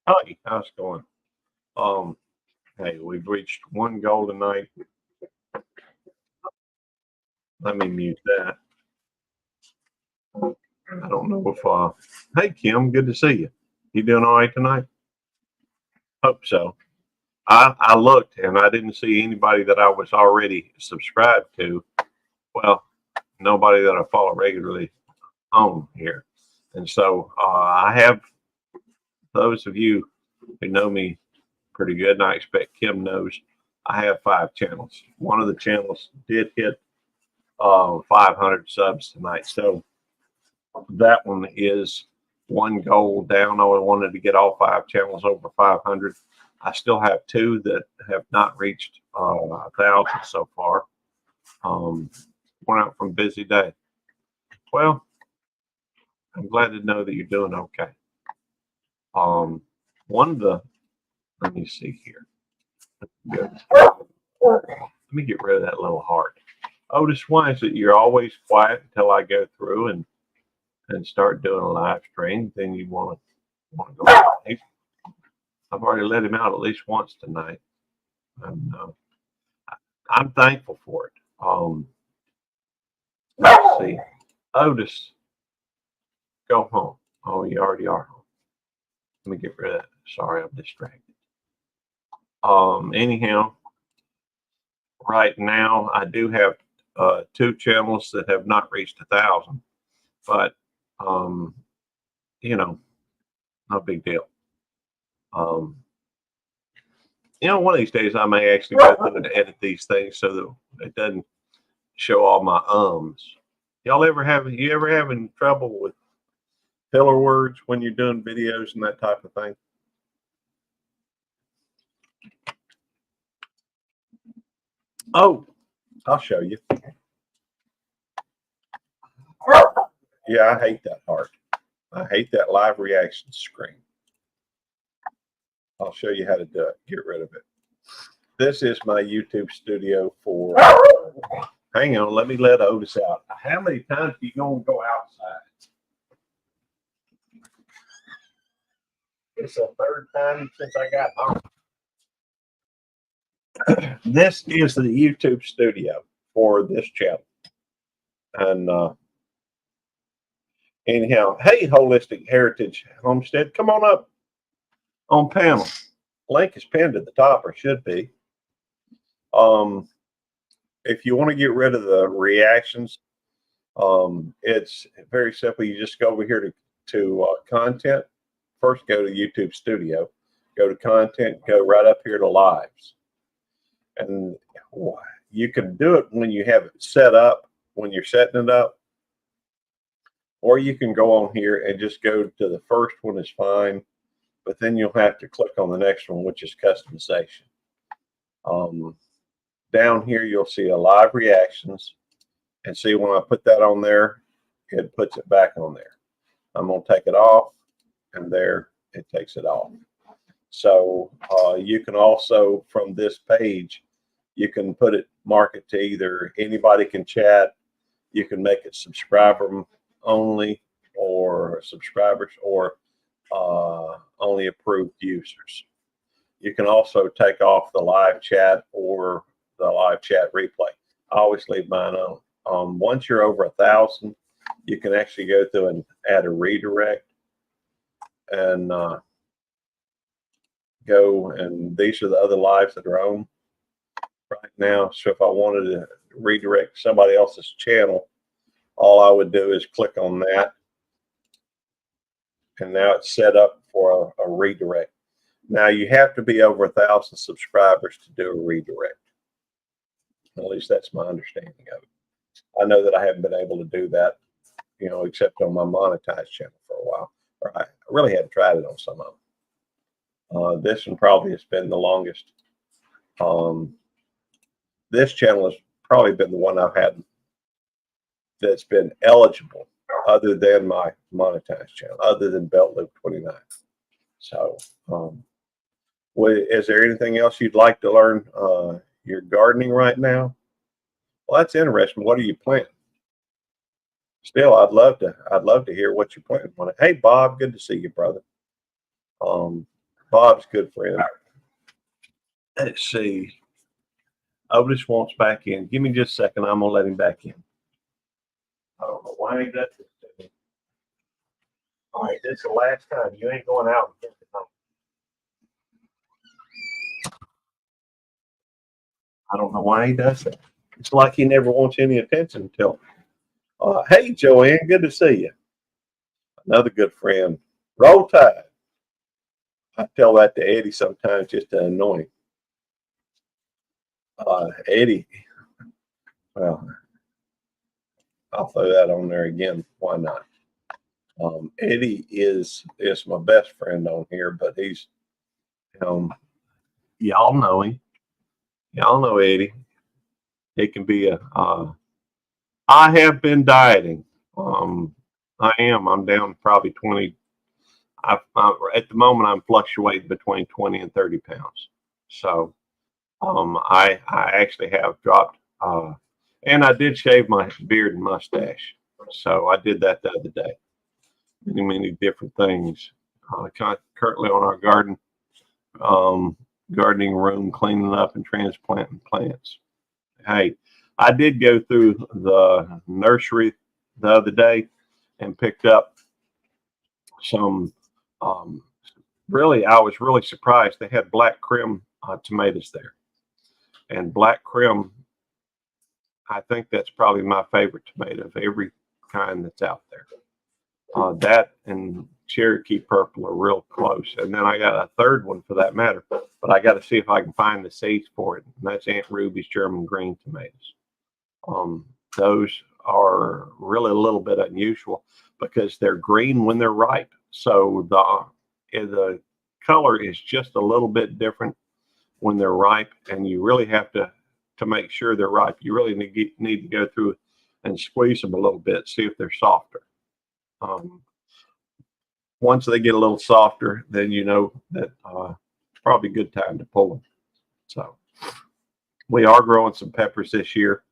Hi, how's it going? Um, hey, we've reached one goal tonight. Let me mute that. I don't know if hey Kim, good to see you. You doing all right tonight? Hope so. I looked and I didn't see anybody that I was already subscribed to. Well, nobody that I follow regularly on here. And so I have those of you who know me pretty good, and I expect Kim knows I have 5 channels. One of the channels did hit 500 subs tonight. So that one is one goal down. I wanted to get all 5 channels over 500. I still have 2 that have not reached 1,000 so far. Went out from busy day. Well, I'm glad to know that you're doing okay. One of the, let me see here. Good. Let me get rid of that little heart. Otis, why is it you're always quiet until I go through and start doing a live stream? Then you want to go out. I've already let him out at least once tonight. And I'm thankful for it. Let's see. Otis, go home. Oh, you already are home. Let me get rid of that. Sorry, I'm distracted. Anyhow, right now I do have 2 channels that have not reached 1,000, but you know, no big deal. One of these days I may actually go through and edit these things so that it doesn't show all my ums. You ever having trouble with filler words when you're doing videos and that type of thing? Oh, I'll show you. Yeah, I hate that heart. I hate that live reaction screen. I'll show you how to do it. Get rid of it. This is my YouTube studio for. Hang on, let me let Otis out. How many times are you gonna go outside? It's the 3rd time since I got home. This is the YouTube studio for this channel. And anyhow, hey, Holistic Heritage Homestead, come on up on panel. Link is pinned at the top, or should be. If you want to get rid of the reactions, it's very simple. You just go over here to content. First, go to YouTube Studio, go to content, go right up here to lives. And you can do it when you have it set up, when you're setting it up, or you can go on here and just go to the first one is fine, but then you'll have to click on the next one, which is customization. Down here, you'll see a live reactions, and see when I put that on there, it puts it back on there. I'm going to take it off, and there it takes it off. So you can also, from this page, you can put it, mark it to either anybody can chat, you can make it subscriber only, or subscribers, or only approved users. You can also take off the live chat or the live chat replay. I always leave mine on. Once you're over 1,000, you can actually go through and add a redirect and go, and these are the other lives that are on right now. So if I wanted to redirect somebody else's channel, all I would do is click on that, and now it's set up for a redirect. Now you have to be over 1,000 subscribers to do a redirect. At least that's my understanding of it. I know that I haven't been able to do that, except on my monetized channel for a while. Or I really hadn't tried it on some of them. This one probably has been the longest. This channel has probably been the one I've had that's been eligible, other than my monetized channel, other than Belt Loop 29. So, is there anything else you'd like to learn? You're gardening right now? Well, that's interesting. What are you planting? Still, I'd love to hear what you're planting. Hey, Bob, good to see you, brother. Bob's a good friend. Let's see. Otis wants back in. Give me just a second. I'm gonna let him back in. I don't know why he does this to me. All right, this is the last time. You ain't going out again tonight. I don't know why he does that. It's like he never wants any attention until. Hey, Joanne, good to see you. Another good friend. Roll Tide. I tell that to Eddie sometimes just to annoy him. Eddie, well, I'll throw that on there again. Why not? Eddie is my best friend on here, but he's, y'all know him. Y'all know Eddie. He can be I have been dieting. I am. I'm down probably 20. At the moment, I'm fluctuating between 20 and 30 pounds. So I actually have dropped, and I did shave my beard and mustache. So I did that the other day. Many different things. Currently on our gardening room, cleaning up and transplanting plants. Hey, I did go through the nursery the other day and picked up some. Really, I was really surprised. They had black Krim tomatoes there, and black Krim. I think that's probably my favorite tomato of every kind that's out there. That and Cherokee Purple are real close, and then I got a third one for that matter. But I got to see if I can find the seeds for it, and that's Aunt Ruby's German green tomatoes. Those are really a little bit unusual because they're green when they're ripe. So the color is just a little bit different when they're ripe, and you really have to make sure they're ripe. You really need to go through and squeeze them a little bit, see if they're softer. Once they get a little softer, then you know that it's probably a good time to pull them. So we are growing some peppers this year.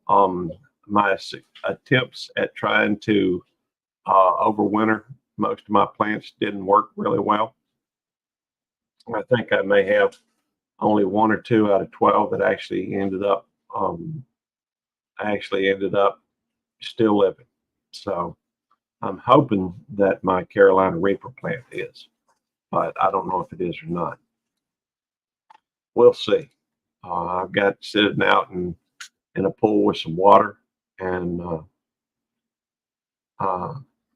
My attempts at trying to overwinter most of my plants didn't work really well. I think I may have only 1 or 2 out of 12 that actually ended up still living. So I'm hoping that my Carolina Reaper plant is, but I don't know if it is or not. We'll see. I've got sitting out in a pool with some water, and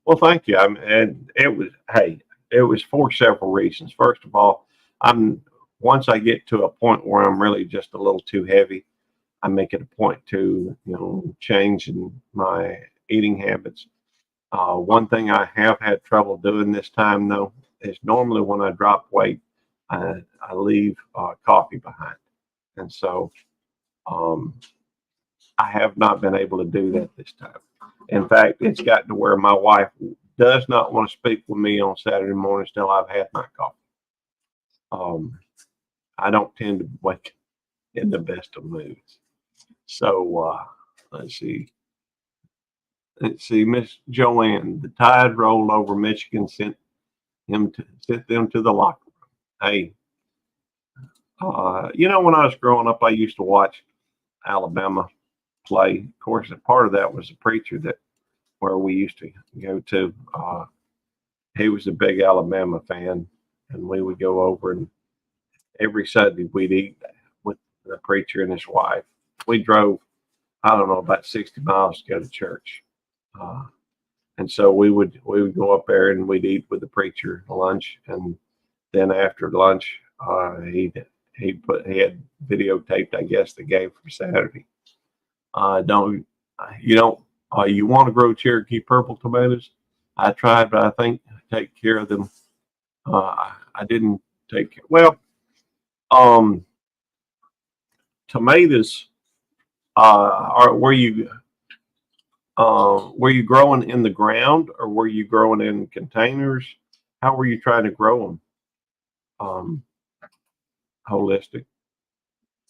well, thank you. And it was for several reasons. First of all, once I get to a point where I'm really just a little too heavy, I make it a point to change in my eating habits. One thing I have had trouble doing this time though is normally when I drop weight, I leave coffee behind, and so I have not been able to do that this time. In fact, it's gotten to where my wife does not want to speak with me on Saturday mornings till I've had my coffee. I don't tend to wake in the best of moods. So let's see. Miss Joanne, the tide rolled over Michigan, sent them to the locker room. Hey, when I was growing up, I used to watch Alabama play. Of course, a part of that was a preacher where we used to go to. He was a big Alabama fan, and we would go over, and every Sunday we'd eat with the preacher and his wife. We drove, I don't know, about 60 miles to go to church. And so we would go up there and we'd eat with the preacher lunch, and then after lunch, he had videotaped, I guess, the game from Saturday. You want to grow Cherokee Purple tomatoes? I tried, but I think take care of them. I didn't take care. Well, tomatoes were you growing in the ground, or were you growing in containers? How were you trying to grow them? Holistic.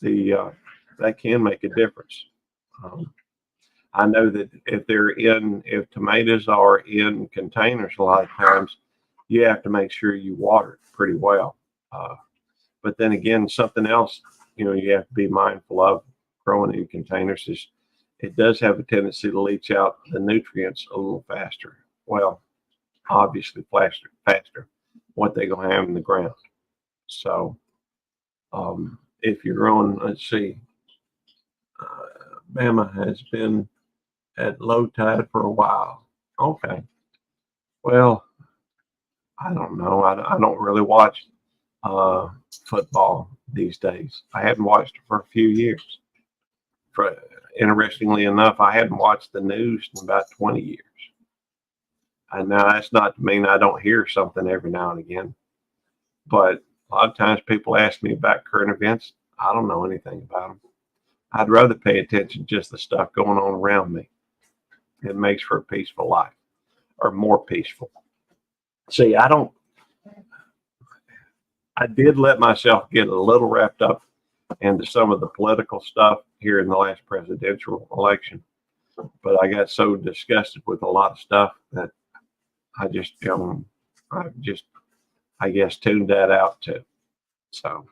That can make a difference. I know that if tomatoes are in containers, a lot of times you have to make sure you water it pretty well. But then again, something else, you have to be mindful of growing in containers is it does have a tendency to leach out the nutrients a little faster. Well, obviously faster what they're going to have in the ground. So if you're growing, let's see, Bama has been at low tide for a while. Okay. Well, I don't know. I don't really watch football these days. I hadn't watched it for a few years. Interestingly enough, I hadn't watched the news in about 20 years. And now that's not to mean I don't hear something every now and again, but a lot of times people ask me about current events. I don't know anything about them. I'd rather pay attention to just the stuff going on around me. It makes for a peaceful life, or more peaceful. See, I did let myself get a little wrapped up into some of the political stuff here in the last presidential election, but I got so disgusted with a lot of stuff that I just, I guess, tuned that out too. So,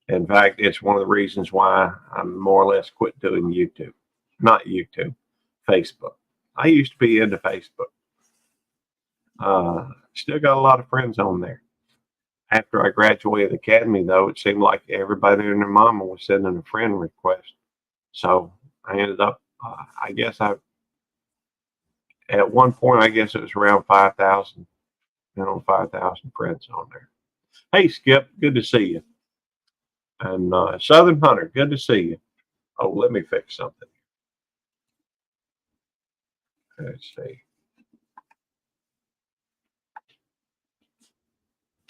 in fact, it's one of the reasons why I'm more or less quit doing YouTube. Not YouTube, Facebook. I used to be into Facebook. Still got a lot of friends on there. After I graduated academy, though, it seemed like everybody and their mama was sending a friend request. So I ended up, at one point, I guess it was around 5,000, 5,000 friends on there. Hey, Skip, good to see you. And Southern Hunter, good to see you. Oh, let me fix something. Let's see.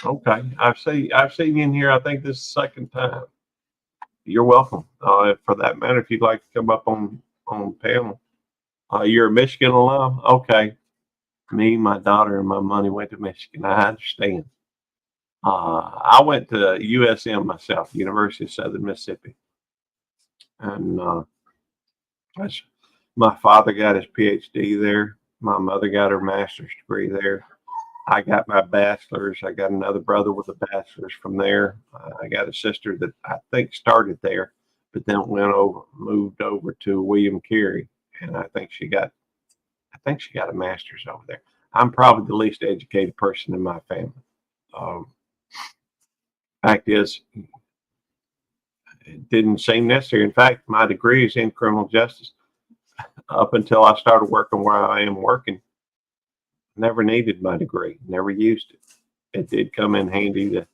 Okay, I've seen you in here. I think this is the second time. You're welcome. For that matter, if you'd like to come up on panel, you're a Michigan alum. Okay, me, my daughter, and my money went to Michigan. I understand. I went to USM myself, University of Southern Mississippi, and my father got his PhD there. My mother got her master's degree there. I got my bachelor's. I got another brother with a bachelor's from there. I got a sister that I think started there, but then moved over to William Carey, and I think she got a master's over there. I'm probably the least educated person in my family. Fact is, it didn't seem necessary. In fact, my degree is in criminal justice. Up until I started working where I am working, never needed my degree, never used it. It did come in handy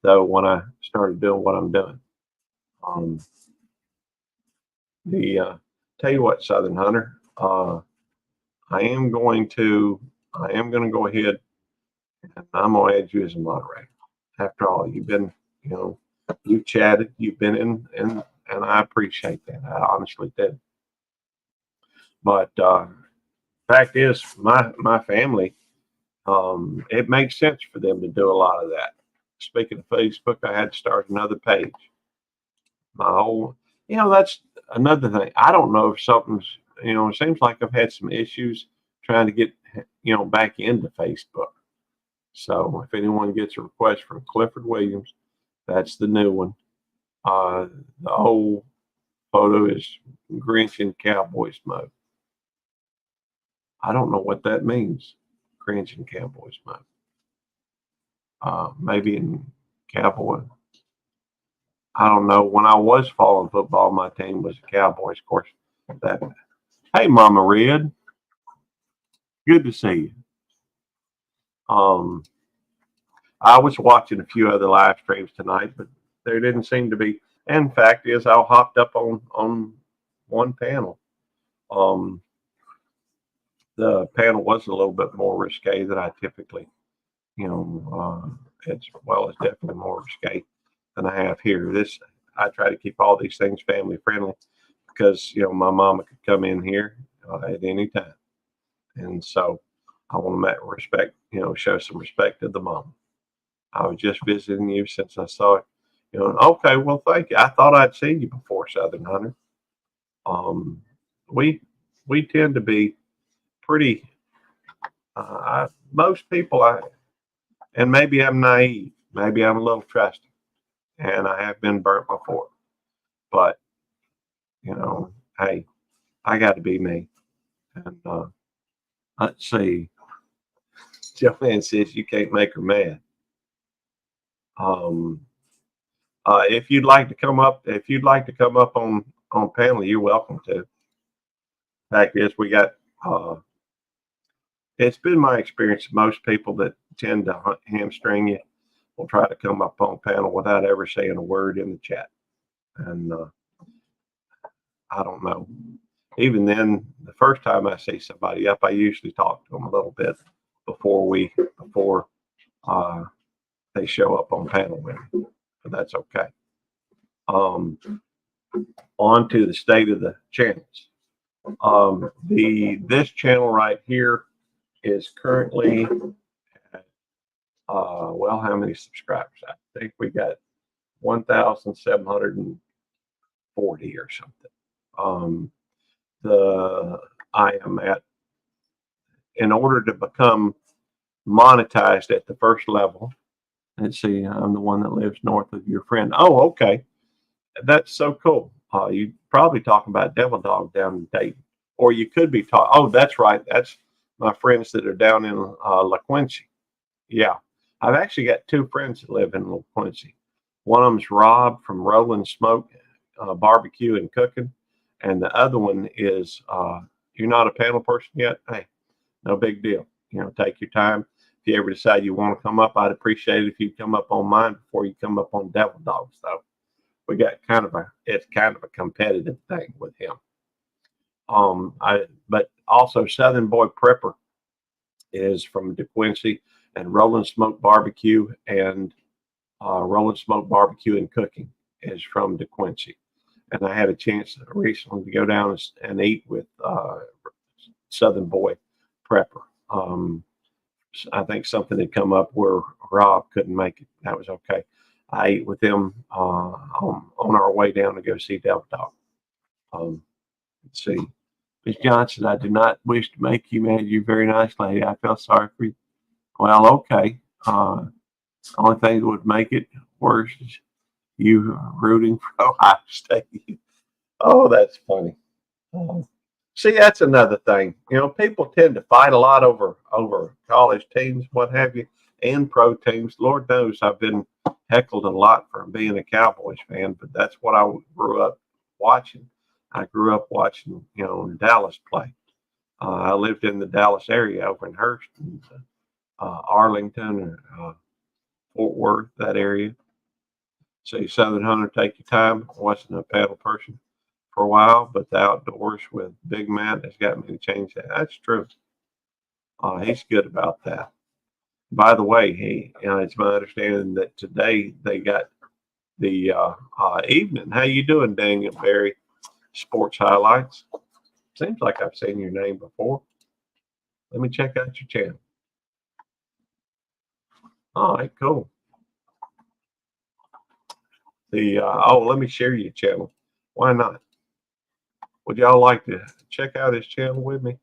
though when I started doing what I'm doing. Tell you what, Southern Hunter, I am going to go ahead and I'm going to add you as a moderator. After all, you've chatted, you've been in, and I appreciate that. I honestly did. But fact is, my family, it makes sense for them to do a lot of that. Speaking of Facebook, I had to start another page. That's another thing. I don't know if something's, it seems like I've had some issues trying to get, back into Facebook. So if anyone gets a request from Clifford Williams, that's the new one. The old photo is Grinch in Cowboys mode. I don't know what that means, Grinch in Cowboys mode. Maybe in Cowboy. I don't know. When I was following football, my team was the Cowboys, of course. Hey, Mama Red. Good to see you. I was watching a few other live streams tonight, but there didn't seem to be. And fact is, I hopped up on one panel. The panel was a little bit more risque than I typically, it's definitely more risque than I have here. I try to keep all these things family friendly because, my mama could come in here at any time. And so I want to respect, show some respect to the mom. I was just visiting you since I saw it. Okay, well, thank you. I thought I'd seen you before, Southern Hunter. We tend to be pretty. Most people, and maybe I'm naive, Maybe I'm a little trusting, and I have been burnt before. But you know, hey, I got to be me. And let's see. Joanne says you can't make her mad. Um, if you'd like to come up, on panel, you're welcome to. Fact is, we got. It's been my experience. Most people that tend to hamstring you will try to come up on panel without ever saying a word in the chat. And I don't know. Even then, the first time I see somebody up, I usually talk to them a little bit before they show up on panel with me. But that's okay. On to the state of the channels. This channel right here is currently at, well, how many subscribers? I think we got 1,740 or something. I am at, in order to become monetized at the first level. Let's see, I'm the one that lives north of your friend. Oh, okay. That's so cool. You probably talking about Devil Dog down in Dayton, or you could be talking. Oh, that's right. That's my friends that are down in LaQuincy. Yeah, I've actually got two friends that live in LaQuincy. One of them's Rob from Rolling Smoke Barbecue and Cooking, and the other one is you're not a panel person yet. Hey, no big deal. You know, take your time. If you ever decide you want to come up, I'd appreciate it if you come up on mine before you come up on Devil Dogs, though. We got it's kind of a competitive thing with him. But also Southern Boy Prepper is from DeQuincy, and Rolling Smoke Barbecue and Cooking is from DeQuincy. And I had a chance recently to go down and eat with Southern Boy Prepper. I think something had come up where Rob couldn't make it. That was okay. I ate with them on our way down to go see Devil Dog. Let's see. Ms. Johnson, I do not wish to make you mad. You're a very nice lady. I feel sorry for you. Well, okay. The only thing that would make it worse is you rooting for Ohio State. Oh, that's funny. See, that's another thing. You know, people tend to fight a lot over college teams, what have you, and pro teams. Lord knows I've been heckled a lot for being a Cowboys fan, but that's what I grew up watching. I grew up watching, you know, Dallas play. I lived in the Dallas area over in Hurst and Arlington or Fort Worth, that area. See, Southern Hunter, take your time. I wasn't a paddle person for a while, but the outdoors with Big Matt has got me to change that. That's true. He's good about that. By the way, it's my understanding that today they got the evening. How you doing, Daniel Berry? Sports highlights. Seems like I've seen your name before. Let me check out your channel. All right, cool. Let me share your channel. Why not? Would y'all like to check out his channel with me?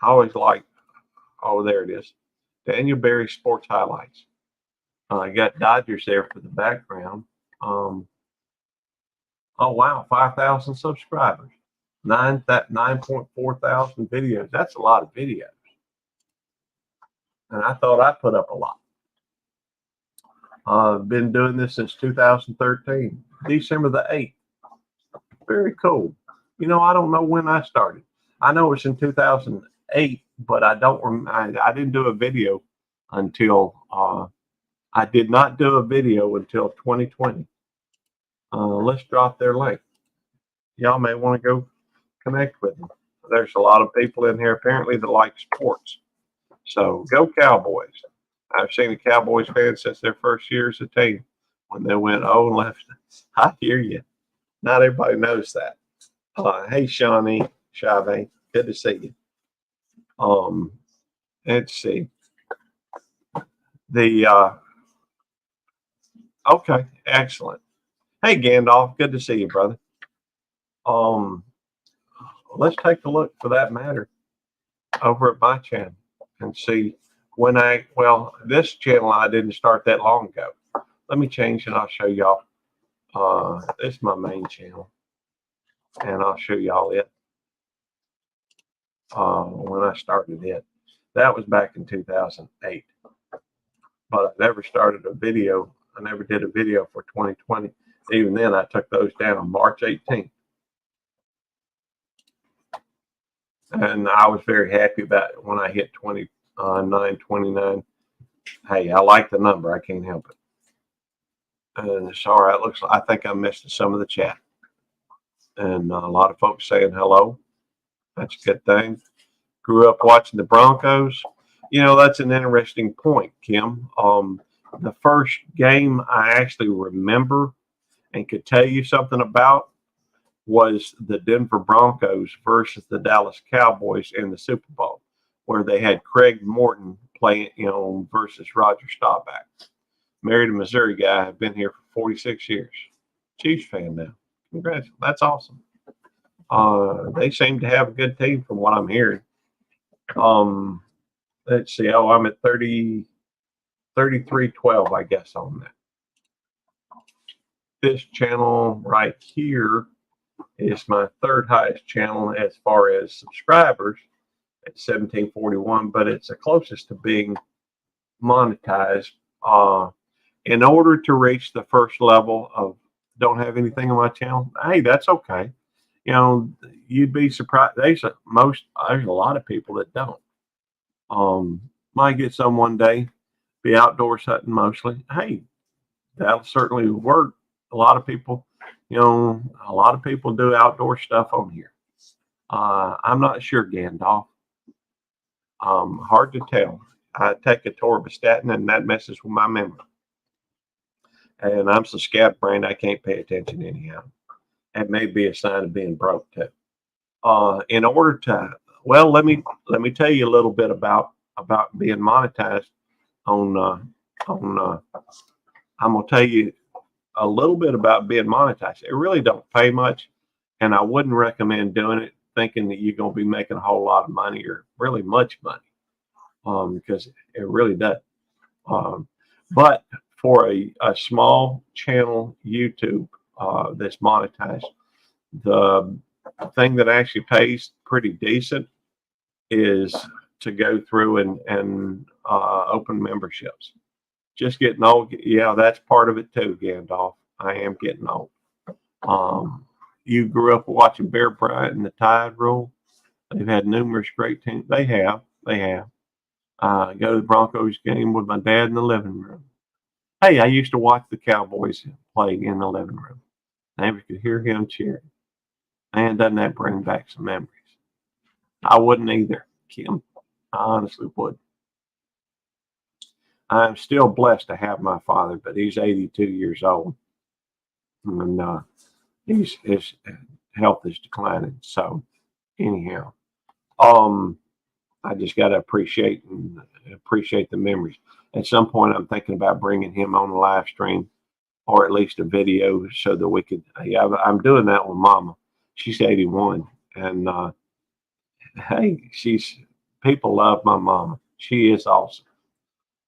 I always like. Oh, there it is. Daniel Berry Sports Highlights. I got Dodgers there for the background. Oh wow, 5,000 subscribers, 9.4 thousand videos. That's a lot of videos, and I thought I put up a lot. I've been doing this since 2013, December the 8th. Very cool. You know, I don't know when I started. I know it's in 2008, but I don't. I didn't do a video until. I did not do a video until 2020. Let's drop their link. Y'all may want to go connect with them. There's a lot of people in here apparently that like sports. So go Cowboys. I've seen a Cowboys fan since their first year as a team when they went 0 left. I hear you. Not everybody knows that. Hey, Shawnee, Chavez, good to see you. Let's see. Okay, excellent. Hey, Gandalf, good to see you, brother. Let's take a look, for that matter, over at my channel and see this channel I didn't start that long ago. Let me change and I'll show y'all. This is my main channel, and I'll show y'all it. When I started it, that was back in 2008. But I never started a video. I never did a video for 2020. Even then, I took those down March 18th. And I was very happy about it when I hit 929. Hey, I like the number. I can't help it. And sorry, it looks like I think I missed some of the chat. And a lot of folks saying hello. That's a good thing. Grew up watching the Broncos. You know, that's an interesting point, Kim. The first game I actually remember and could tell you something about was the Denver Broncos versus the Dallas Cowboys in the Super Bowl, where they had Craig Morton playing, versus Roger Staubach. Married a Missouri guy. I've been here for 46 years. Chiefs fan now. Congrats. That's awesome. They seem to have a good team from what I'm hearing. Let's see. Oh, I'm at 33-12, I guess, on that. This channel right here is my third highest channel as far as subscribers at 1741, but it's the closest to being monetized. In order to reach the first level of don't have anything on my channel, hey, that's okay. You'd be surprised. There's a lot of people that don't. Might get some one day, be outdoors hunting mostly. Hey, that'll certainly work. A lot of people do outdoor stuff on here. I'm not sure, Gandalf. Hard to tell. I take a torvastatin and that messes with my memory. And I'm so scatterbrained I can't pay attention anyhow. It may be a sign of being broke too. In order to, let me tell you a little bit about being monetized I'm gonna tell you a little bit about being monetized. It really don't pay much, and I wouldn't recommend doing it thinking that you're gonna be making a whole lot of money or really much money, because it really does. But for a small channel YouTube that's monetized, the thing that actually pays pretty decent is to go through and open memberships. Just getting old. Yeah, that's part of it too, Gandalf. I am getting old. You grew up watching Bear Bryant and the Tide Rule. They've had numerous great teams. They have. Go to the Broncos game with my dad in the living room. Hey, I used to watch the Cowboys play in the living room. Never could hear him cheering. Man, doesn't that bring back some memories? I wouldn't either, Kim. I honestly would. I'm still blessed to have my father, but he's 82 years old. And his health is declining. So anyhow, I just got to appreciate the memories. At some point, I'm thinking about bringing him on a live stream or at least a video so that we could. Yeah, I'm doing that with Mama. She's 81, and hey, people love my mama. She is awesome.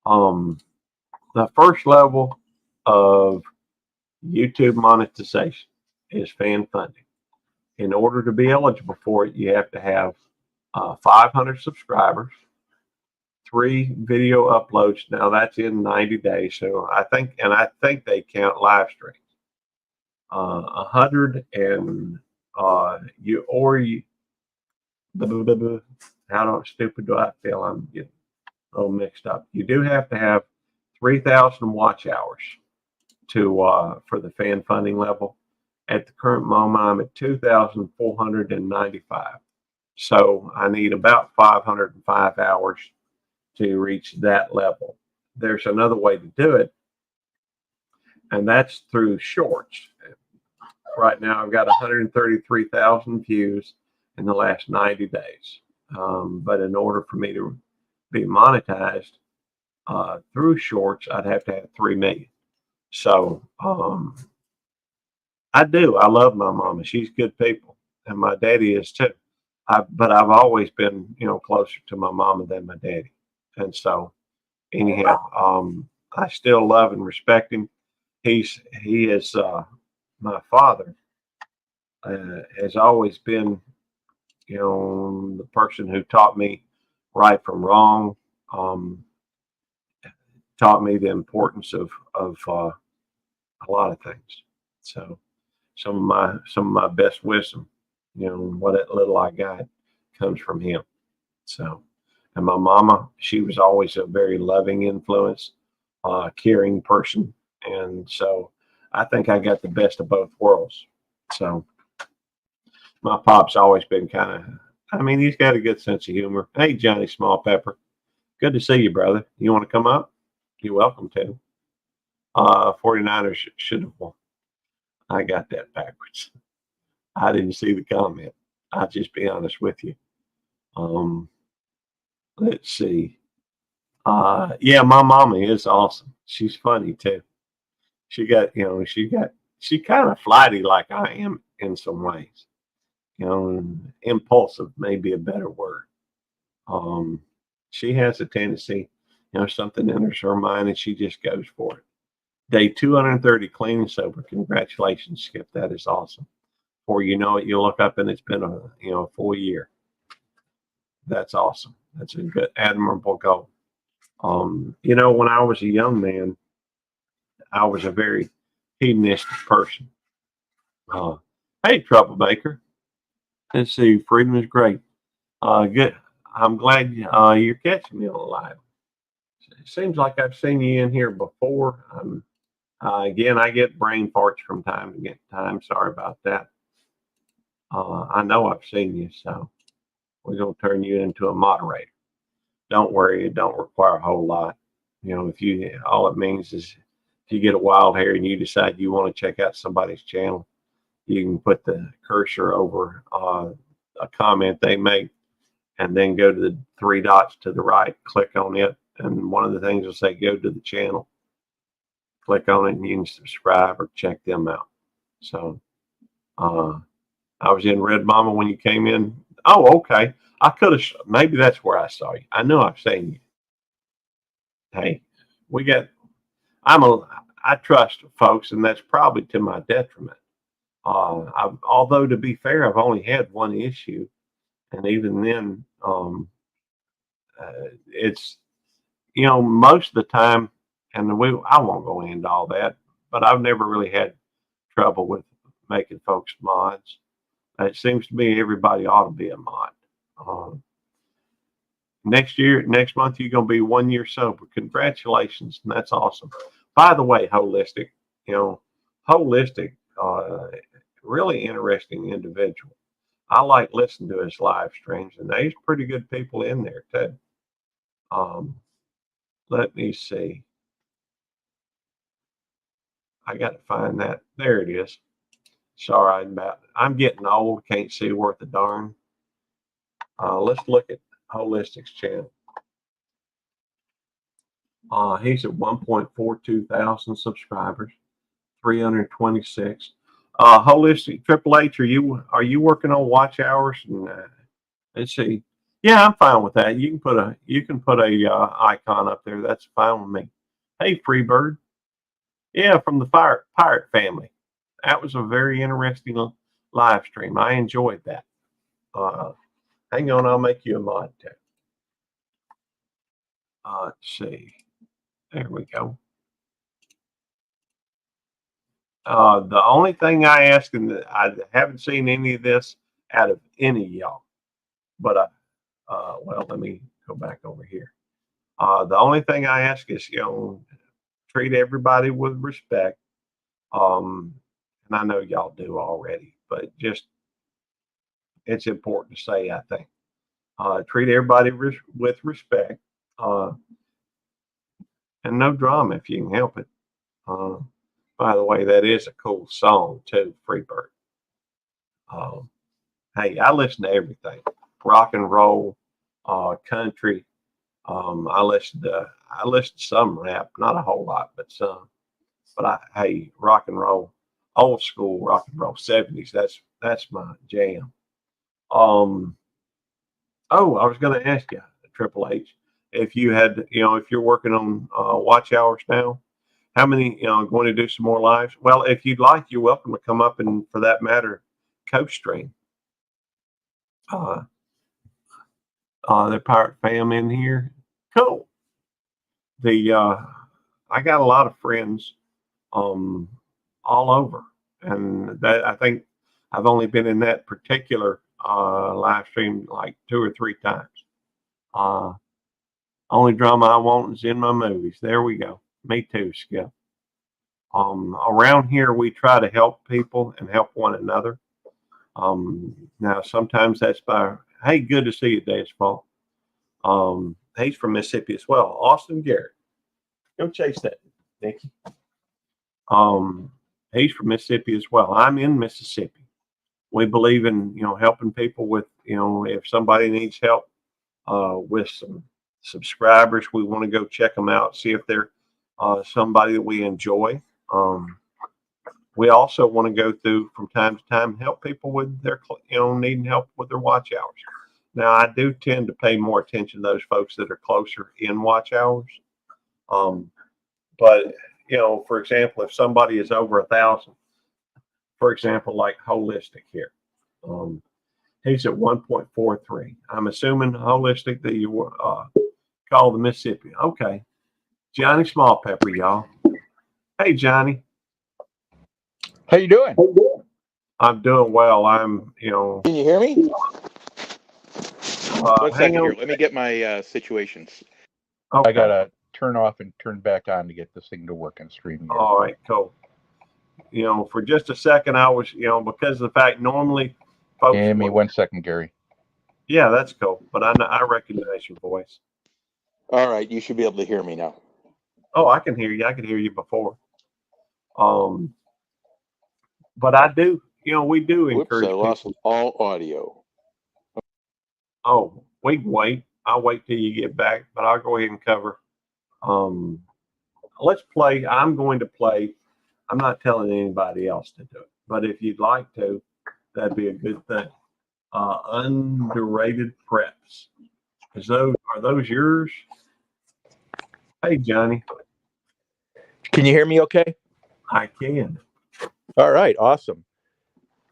The first level of YouTube monetization is fan funding. In order to be eligible for it, you have to have 500 subscribers, 3 video uploads. Now that's in 90 days. So I think they count live streams. 100 and how stupid do I feel? I'm getting a little mixed up. You do have to have 3,000 watch hours for the fan funding level. At the current moment, I'm at 2,495. So I need about 505 hours to reach that level. There's another way to do it, and that's through shorts. Right now, I've got 133,000 views in the last 90 days. But in order for me to be monetized through shorts, I'd have to have 3 million. So I do. I love my mama. She's good people, and my daddy is too. But I've always been, closer to my mama than my daddy. And so anyhow, I still love and respect him. He is my father has always been, the person who taught me right from wrong, um, taught me the importance of a lot of things. So some of my best wisdom, what little I got comes from him. So, and my mama, she was always a very loving influence, caring person, and so I think I got the best of both worlds. So my pop's always been kind of, I mean, he's got a good sense of humor. Hey, Johnny Small Pepper, good to see you, brother. You want to come up? You're welcome to. 49ers should have won. I got that backwards. I didn't see the comment. I'll just be honest with you. Um, let's see. Yeah, my mama is awesome. She's funny too. She kind of flighty like I am in some ways. And impulsive may be a better word. Um, she has a tendency, something enters her mind and she just goes for it. Day 230 clean and sober. Congratulations, Skip. That is awesome. Before you know it, you'll look up and it's been a full year. That's awesome. That's a good, admirable goal. When I was a young man, I was a very hedonistic person. Uh, hey, troublemaker. Let's see. Freedom is great. Good. I'm glad you're catching me on live. It seems like I've seen you in here before. Again, I get brain farts from time to time. Sorry about that. I know I've seen you, so we're going to turn you into a moderator. Don't worry, it don't require a whole lot. If all it means is if you get a wild hair and you decide you want to check out somebody's channel, you can put the cursor over a comment they make and then go to the three dots to the right, click on it, and one of the things will say go to the channel. Click on it and you can subscribe or check them out. So I was in Red Mama when you came in. Oh, okay. I could have, maybe that's where I saw you. I know I've seen you. Hey, I trust folks, and that's probably to my detriment. Although to be fair, I've only had one issue, and even then, it's most of the time, and I won't go into all that, but I've never really had trouble with making folks mods. It seems to me everybody ought to be a mod. Next month, you're going to be 1 year sober. Congratulations. And that's awesome. By the way, Holistic, Holistic, really interesting individual. I like listening to his live streams, and there's pretty good people in there too. Let me see. I got to find that. There it is. Sorry I'm getting old. Can't see worth a darn. Let's look at Holistic's channel. He's at 1.42 thousand subscribers, 326. Holistic Triple H, are you working on watch hours? And let's see. Yeah, I'm fine with that. You can put a icon up there. That's fine with me. Hey, Freebird. Yeah, from the Pirate family. That was a very interesting live stream. I enjoyed that. Hang on, I'll make you a mod too. Let's see. There we go. The only thing I ask, and I haven't seen any of this out of any of y'all, but well, let me go back over here. The only thing I ask is, treat everybody with respect. And I know y'all do already, but just it's important to say, I think, treat everybody with respect, and no drama if you can help it. By the way, that is a cool song too, Freebird. Hey, I listen to everything, rock and roll, country. I listen to some rap, not a whole lot, but some. But hey, rock and roll, old school rock and roll, 70s. That's my jam. Oh, I was going to ask you, Triple H, if you had, if you're working on watch hours now, how many, going to do some more lives? Well, if you'd like, you're welcome to come up and, for that matter, co-stream. The Pirate Fam in here. Cool. I got a lot of friends all over, and that I think I've only been in that particular live stream like 2 or 3 times. Only drama I want is in my movies. There we go. Me too, Skip. Around here, we try to help people and help one another. Now, sometimes that's by, hey, good to see you, Dave's Paul. He's from Mississippi as well. Austin Garrett. Go chase that, Nikki. He's from Mississippi as well. I'm in Mississippi. We believe in, helping people with, if somebody needs help with some subscribers, we want to go check them out, see if they're somebody that we enjoy. We also want to go through from time to time, help people with their, needing help with their watch hours. Now, I do tend to pay more attention to those folks that are closer in watch hours. But, for example, if somebody is over 1,000, for example, like Holistic here, he's at 1.43. I'm assuming Holistic that you call the Mississippi. Okay. Johnny Small Pepper, y'all. Hey, Johnny. How you doing? I'm doing well. I'm, Can you hear me? One second hang on. here. Let me get my situations. Okay. I gotta turn off and turn back on to get this thing to work and stream here. All right, cool. For just a second, I was, because of the fact normally folks. Give me 1 second, Gary. Yeah, that's cool. But I recognize your voice. All right, you should be able to hear me now. Oh, I can hear you. I could hear you before. But I do, we do encourage. Whoops, I lost all audio. Oh, we can wait. I'll wait till you get back, but I'll go ahead and cover. Let's play. I'm going to play. I'm not telling anybody else to do it, but if you'd like to, that'd be a good thing. Underrated preps. Are those yours? Hey, Johnny. Can you hear me okay? I can. All right, awesome.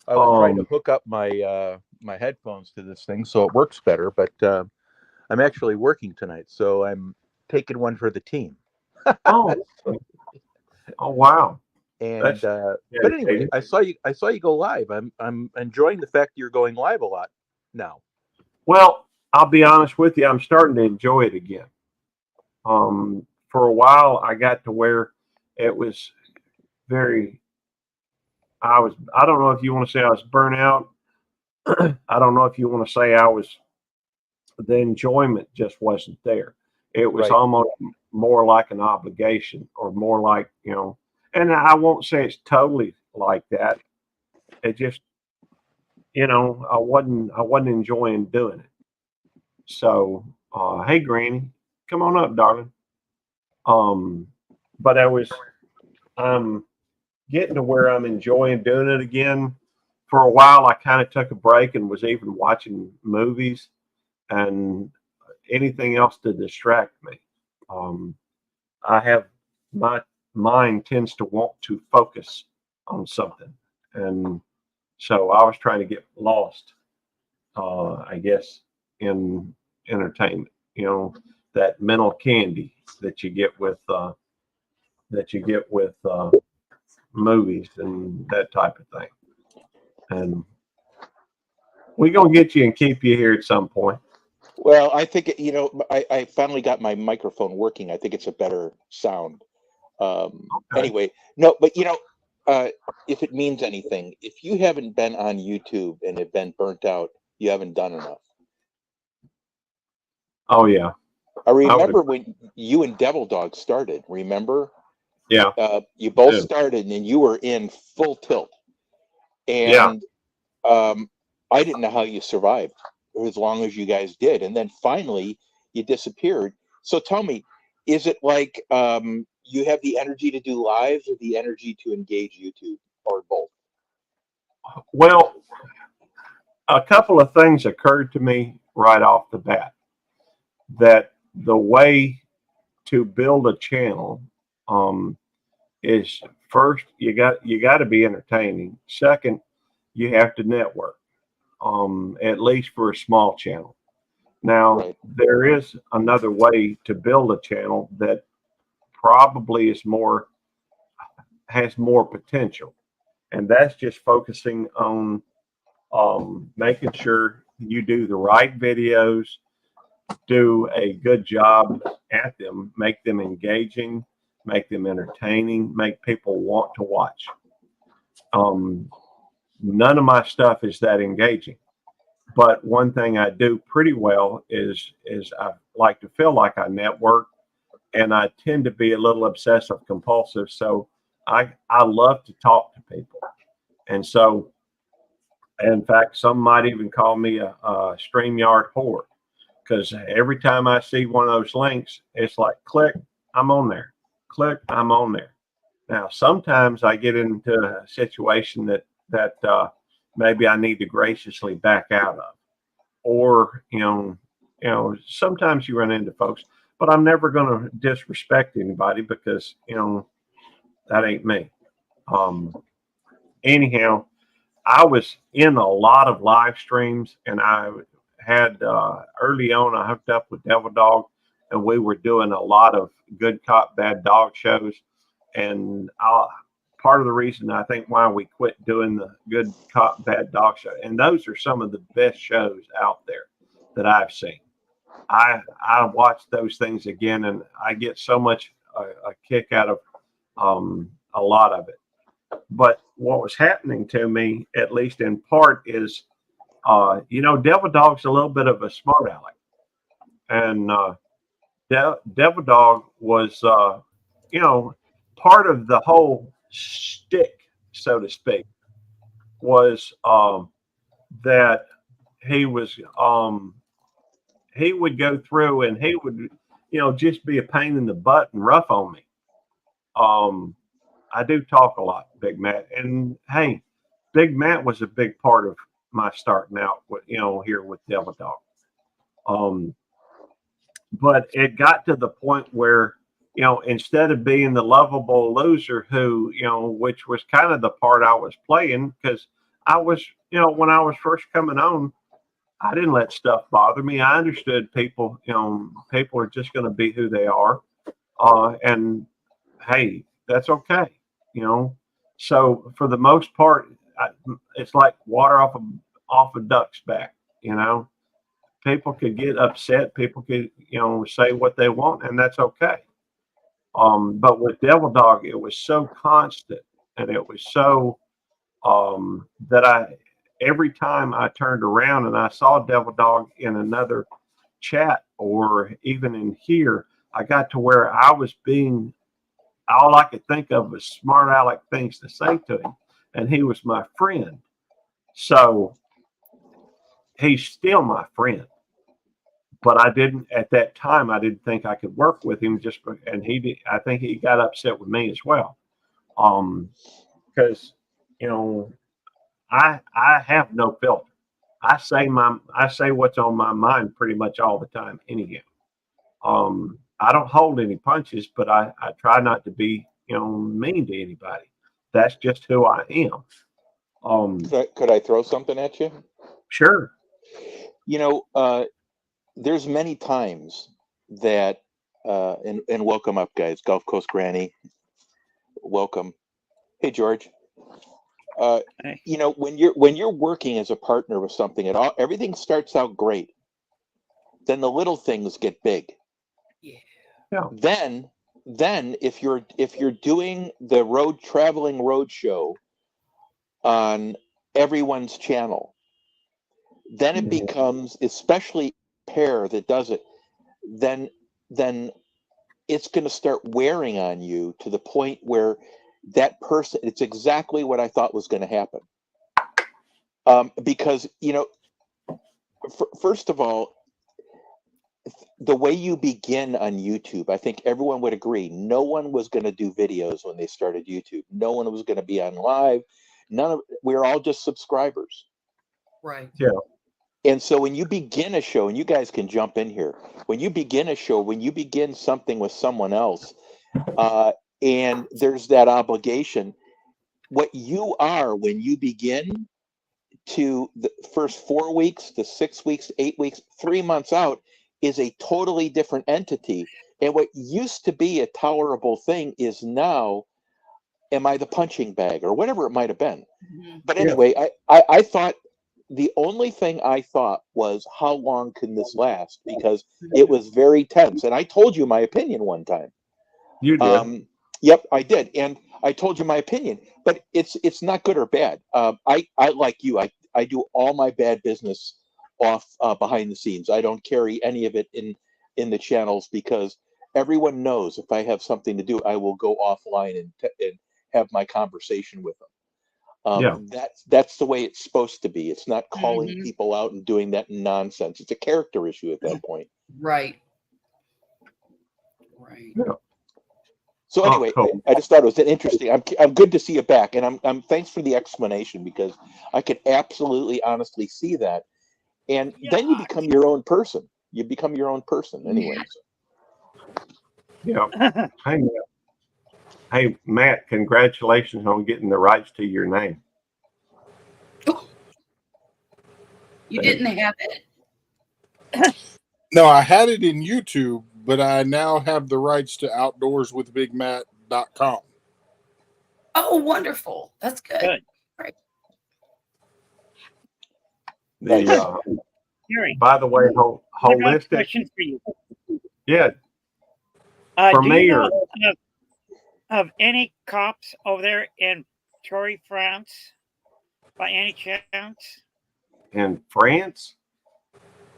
I was trying to hook up my my headphones to this thing so it works better, but I'm actually working tonight, so I'm taking one for the team. Oh wow. And but anyway, I saw you go live. I'm enjoying the fact that you're going live a lot now. Well, I'll be honest with you, I'm starting to enjoy it again. For a while I got to where it was I don't know if you want to say I was burnt out. I don't know if you want to say the enjoyment just wasn't there. It was almost more like an obligation, or more like, and I won't say it's totally like that. It just, I wasn't enjoying doing it. So, hey, Granny, come on up, darling. But I'm getting to where I'm enjoying doing it again. For a while, I kind of took a break and was even watching movies and anything else to distract me. I have, my mind tends to want to focus on something. And so I was trying to get lost, I guess, in entertainment, that mental candy that you get with movies and that type of thing. And we're going to get you and keep you here at some point. Well, I think, I finally got my microphone working. I think it's a better sound. Okay. Anyway, no, but if it means anything, if you haven't been on YouTube and have been burnt out, you haven't done enough. Oh yeah. I remember when you and Devil Dog started, remember? Yeah. You both started and you were in full tilt. And I didn't know how you survived as long as you guys did. And then finally you disappeared. So tell me, is it like you have the energy to do lives or the energy to engage YouTube, or both? Well, a couple of things occurred to me right off the bat that the way to build a channel is first you got to be entertaining. Second, you have to network, at least for a small channel. Now, Right. there is another way to build a channel that probably has more potential, and that's just focusing on making sure you do the right videos, do a good job at them, make them engaging, make them entertaining, make people want to watch. Um, None of my stuff is that engaging, but one thing I do pretty well is I like to feel like I network, and I tend to be a little obsessive compulsive. So I love to talk to people, and so in fact, some might even call me a StreamYard whore because every time I see one of those links, it's like click, I'm on there, click, I'm on there. Now, sometimes I get into a situation that maybe I need to graciously back out of, or sometimes you run into folks, but I'm never going to disrespect anybody because that ain't me. Um, Anyhow, I was in a lot of live streams, and I had early on. I hooked up with Devil Dog, and we were doing a lot of good cop, bad dog shows. And part of the reason I think why we quit doing the good cop, bad dog show, and those are some of the best shows out there that I've seen. I watch those things again, and I get so much a kick out of a lot of it. But what was happening to me, at least in part, is Devil Dog's a little bit of a smart aleck, and Devil Dog was part of the whole stick, so to speak, was that he was he would go through and he would just be a pain in the butt and rough on me. Um, I do talk a lot, Big Matt, and hey, Big Matt was a big part of my starting out with here with Devil Dog. Um, but it got to the point where instead of being the lovable loser who which was kind of the part I was playing, because I was when I was first coming on, I didn't let stuff bother me. I understood people. People are just going to be who they are, and hey, that's okay. You know, so for the most part, it's like water off a duck's back. People could get upset. People could say what they want, and that's okay. But with Devil Dog, it was so constant, and it was so that I every time I turned around and I saw Devil Dog in another chat or even in here, I got to where I was being all I could think of was smart aleck things to say to him, and he was my friend. So he's still my friend. But I didn't at that time. I didn't think I could work with him and he did. I think he got upset with me as well, because you know I have no filter. I say what's on my mind pretty much all the time. Anyhow, I don't hold any punches, but I try not to be mean to anybody. That's just who I am. Could I throw something at you? Sure. There's many times that and welcome up, guys. Gulf Coast Granny, welcome. Hey, George. Hey. When you're working as a partner with something, everything starts out great. Then the little things get big. Yeah. Then if you're doing the traveling road show on everyone's channel, then it becomes, especially a pair that does it, then it's going to start wearing on you to the point where that person, it's exactly what I thought was going to happen. Because first of all, the way you begin on YouTube, I think everyone would agree, no one was going to do videos when they started YouTube. No one was going to be on live. We're all just subscribers. Right. Yeah. And so when you begin a show, and you guys can jump in here, when you begin a show, when you begin something with someone else, and there's that obligation, what you are when you begin to the first 4 weeks to 6 weeks, 8 weeks, 3 months out is a totally different entity. And what used to be a tolerable thing is now, am I the punching bag or whatever it might have been? But anyway, I thought the only thing I thought was, how long can this last? Because it was very tense. And I told you my opinion one time. You did. Yep, I did. And I told you my opinion, but it's not good or bad. I like you. I do all my bad business off behind the scenes. I don't carry any of it in the channels, because everyone knows if I have something to do, I will go offline and have my conversation with them. That's the way it's supposed to be. It's not calling people out and doing that nonsense. It's a character issue at that point. Right. Yeah. So anyway, cool. I just thought it was an interesting. I'm good to see you back, and I'm thanks for the explanation, because I could absolutely, honestly see that, and then you become your own person. You become your own person, anyways. Yeah. Hey, Matt, congratulations on getting the rights to your name. You didn't have it? No, I had it in YouTube, but I now have the rights to outdoorswithbigmatt.com. Oh, wonderful. That's good. Right. By the way, holistic. Question for you. Yeah. For me, of any cops over there in Torrey, France, by any chance? In France?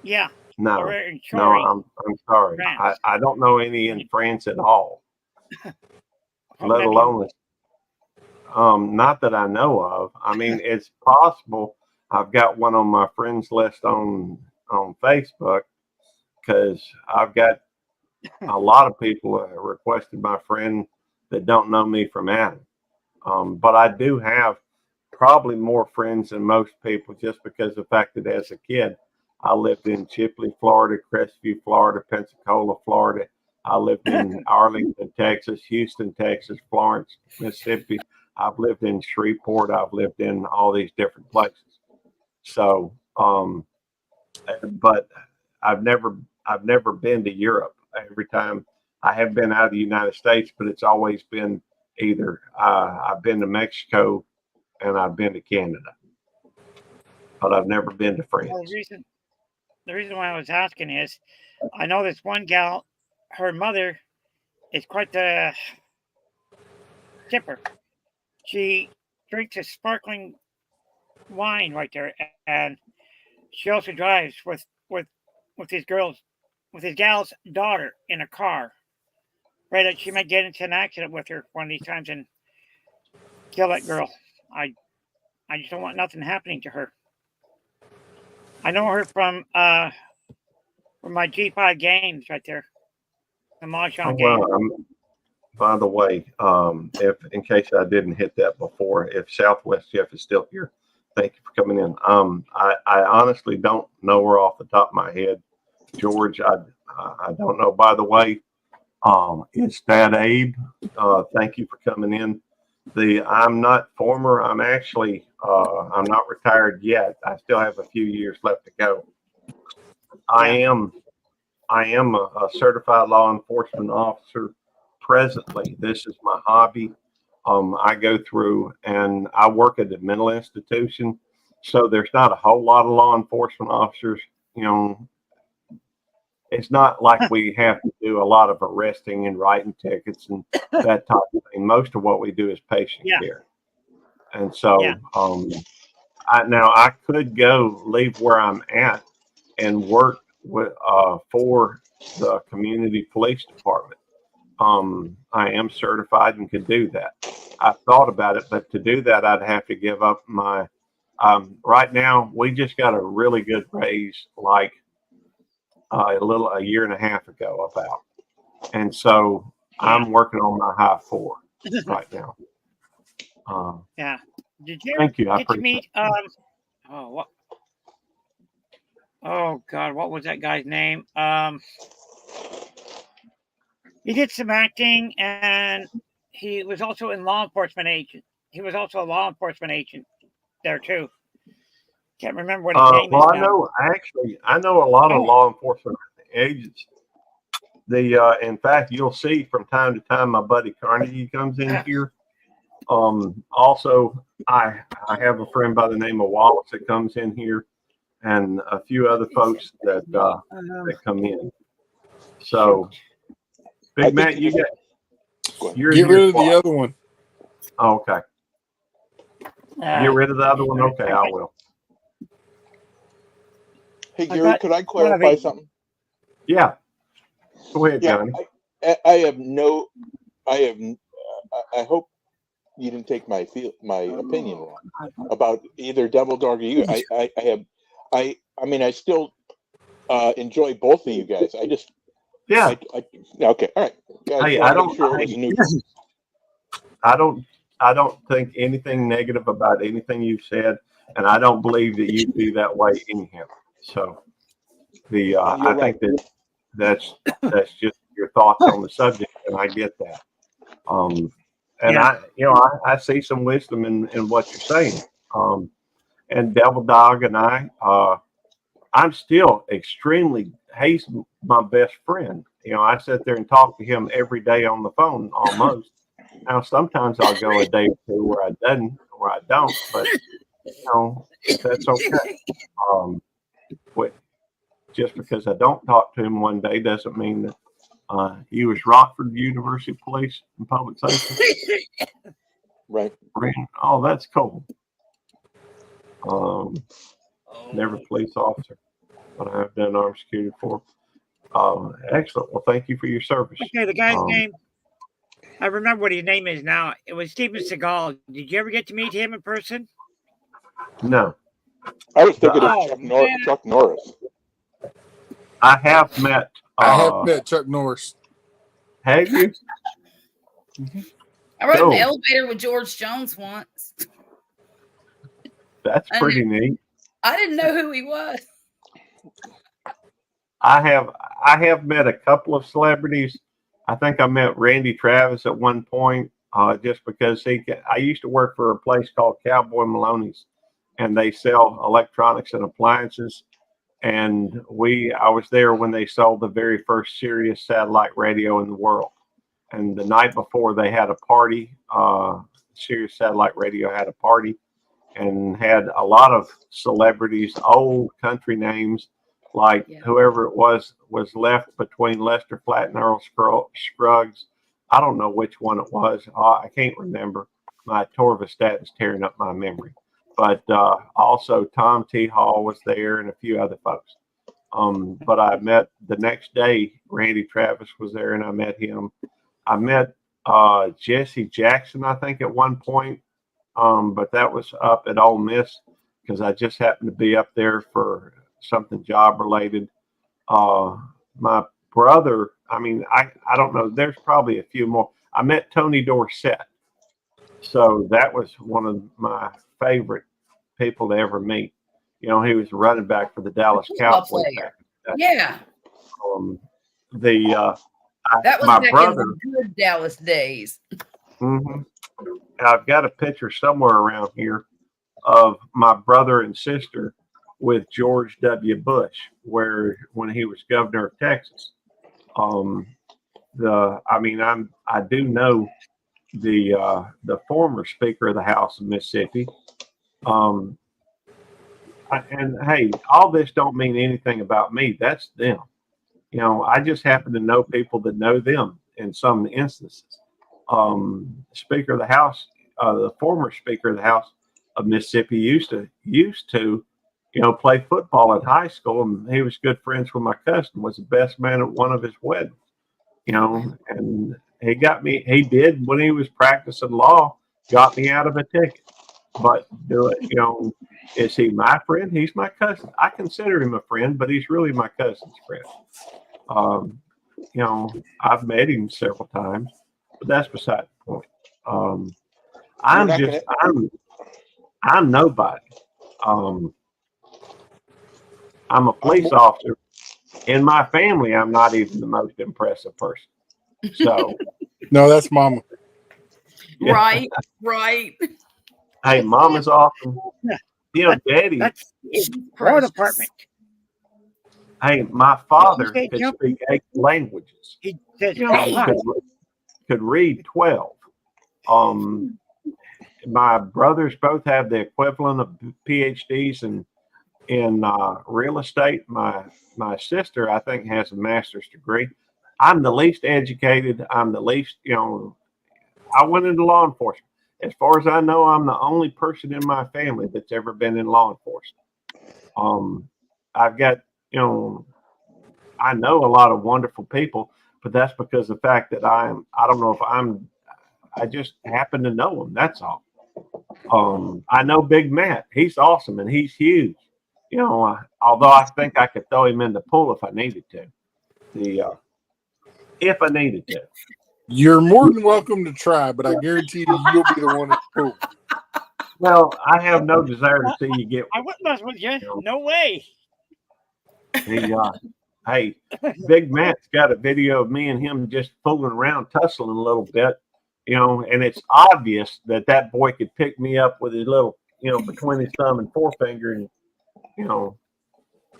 Yeah. No, in Torrey, no, I'm sorry. I don't know any in France at all. Let alone, not that I know of. I mean, it's possible. I've got one on my friends list on Facebook, because I've got a lot of people requested my friend that don't know me from Adam. But I do have probably more friends than most people, just because of the fact that as a kid, I lived in Chipley, Florida, Crestview, Florida, Pensacola, Florida. I lived in Arlington, Texas, Houston, Texas, Florence, Mississippi. I've lived in Shreveport. I've lived in all these different places. So, but I've never been to Europe. Every time I have been out of the United States, but it's always been either I've been to Mexico and I've been to Canada, but I've never been to France. Well, the reason why I was asking is, I know this one gal, her mother is quite the tipper. She drinks a sparkling wine right there, and she also drives with his gal's daughter in a car. Right, she might get into an accident with her one of these times and kill that girl. I just don't want nothing happening to her. I know her from my G5 games right there, the Mahjong game. By the way, if in case I didn't hit that before, if Southwest Jeff is still here, thank you for coming in. I honestly don't know her off the top of my head. George, I don't know. By the way, it's Dad Abe. Thank you for coming in. I'm not former. I'm actually I'm not retired yet. I still have a few years left to go. I am a certified law enforcement officer presently. This is my hobby. I go through and I work at a mental institution, so there's not a whole lot of law enforcement officers. It's not like we have to do a lot of arresting and writing tickets and that type of thing. Most of what we do is patient care. And so I could leave where I'm at and work with for the community police department. I am certified and could do that. I thought about it, but to do that, I'd have to give up my. Right now, we just got a really good raise, like a year and a half ago, about, and so I'm working on my high 4 right now. Did you? Thank you. I appreciate. appreciate. What? oh God, what was that guy's name? He did some acting, and he was also in law enforcement agent. He was also a law enforcement agent there too. Can't remember what his name Well, is now. I know a lot of law enforcement agents. In fact, you'll see from time to time my buddy Carnegie comes in here. Also, I have a friend by the name of Wallace that comes in here, and a few other folks that come in. So, Big Matt, you're Get rid of the other one. Oh, okay. Get rid of the other one. Okay, I will. Hey, Gary, could I clarify something? Yeah. Go ahead, Yeah, Johnny. I hope you didn't take my opinion wrong about either Devil Dog or you. I mean, I still enjoy both of you guys. I just okay, all right. Hey, I don't think anything negative about anything you've said, and I don't believe that you'd be that way anyhow. So I think that's just your thoughts on the subject, and I get that. And I see some wisdom in what you're saying. And Devil Dog and I'm still he's my best friend. I sit there and talk to him every day on the phone almost. Now, sometimes I'll go a day or two where I don't, but that's okay. Just because I don't talk to him one day doesn't mean that he was Rockford University Police and Public Safety. Right. Oh, that's cool. Never police officer, but I have done armed security before. Excellent. Well, thank you for your service. Okay, the guy's name, I remember what his name is now. It was Steven Seagal. Did you ever get to meet him in person? No. I was thinking of Chuck Norris. I have met Chuck Norris. Have you? I rode in the elevator with George Jones once. That's pretty neat. I didn't know who he was. I have met a couple of celebrities. I think I met Randy Travis at one point, just because I used to work for a place called Cowboy Maloney's, and they sell electronics and appliances. And I was there when they sold the very first Sirius satellite radio in the world. And the night before, they had a party. Sirius satellite radio had a party and had a lot of celebrities, old country names, like whoever it was left between Lester Flatt and Earl Scruggs. I don't know which one it was. I can't remember. My torvastatin's tearing up my memory. But also Tom T. Hall was there and a few other folks. But I met the next day, Randy Travis was there, and I met him. I met Jesse Jackson, I think, at one point. But that was up at Ole Miss because I just happened to be up there for something job related. My brother, I don't know, there's probably a few more. I met Tony Dorsett. So that was one of my favorite people to ever meet. He was a running back for the Dallas Cowboys. Yeah. That was my brother. In the good Dallas days. Mm-hmm. I've got a picture somewhere around here of my brother and sister with George W. Bush, when he was governor of Texas. I do know the former Speaker of the House of Mississippi. And hey, all this don't mean anything about me. That's them. I just happen to know people that know them in some instances. Speaker of the House, the former Speaker of the House of Mississippi used to play football in high school, and he was good friends with my cousin, was the best man at one of his weddings. And he did when he was practicing law, got me out of a ticket. But is he my friend? He's my cousin. I consider him a friend, but he's really my cousin's friend. I've met him several times, but that's beside the point. I'm nobody. I'm a police officer. In my family, I'm not even the most impressive person. So, No, that's Mama. yeah. Right, right. Hey, Mama's awesome. You know, Daddy. That's She's War precious. Department. Hey, my father say could jump? speak 8 languages. He says, You know, "Hey." could read 12. My brothers both have the equivalent of PhDs in real estate. My sister, I think, has a master's degree. I'm the least educated. I'm the least, you know, I went into law enforcement. As far as I know, I'm the only person in my family that's ever been in law enforcement. I've got, you know, I know a lot of wonderful people, but that's because of the fact that I don't know if I just happen to know them. That's all. I know Big Matt. He's awesome and he's huge. You know, although I think I could throw him in the pool if I needed to. If I needed to. You're more than welcome to try, but I guarantee you'll be the one at the pool. Well, I have no desire to see you get. I wouldn't mess with you. No way. Hey, Big Matt's got a video of me and him just fooling around, tussling a little bit, you know, and it's obvious that boy could pick me up with his little, you know, between his thumb and forefinger, and you know,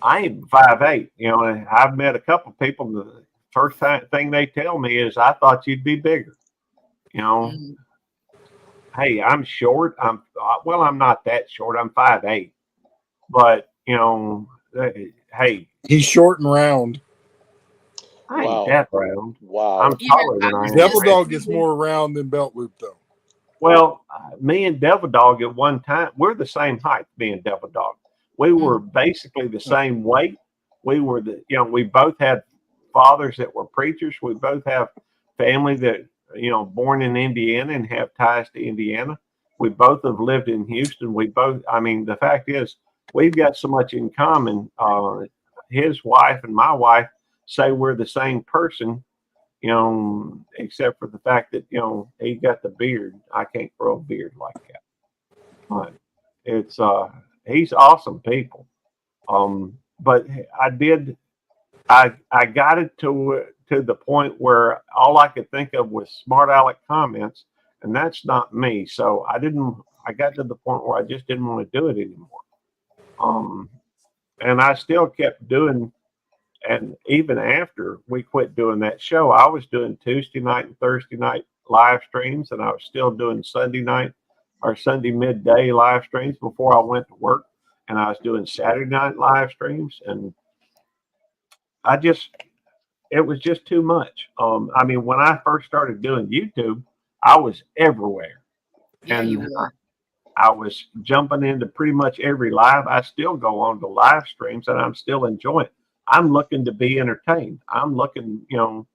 I ain't 5'8", you know. And I've met a couple of people. The first thing they tell me is, "I thought you'd be bigger," you know. Hey, I'm short. I'm not that short. I'm 5'8", but you know, hey, he's short and round. I ain't that round. Wow. I'm taller than I am. Devil Dog gets more round than Belt Loop, though. Well, me and Devil Dog at one time, we're the same height, me and Devil Dog. We were basically the same weight. We were we both had fathers that were preachers. We both have family that, you know, born in Indiana and have ties to Indiana. We both have lived in Houston. The fact is, we've got so much in common. His wife and my wife say we're the same person, you know, except for the fact that, you know, he got the beard. I can't grow a beard like that. But it's he's awesome people. But I got it to the point where all I could think of was smart aleck comments, and that's not me. So I got to the point where I just didn't want to do it anymore. And I still kept doing, and even after we quit doing that show, I was doing Tuesday night and Thursday night live streams, and I was still doing Sunday night or Sunday midday live streams before I went to work, and I was doing Saturday night live streams, and it was just too much. When I first started doing YouTube, I was everywhere. Yeah, and you were. I was jumping into pretty much every live. I still go on to live streams and I'm still enjoying it. I'm looking to be entertained. I'm looking, you know,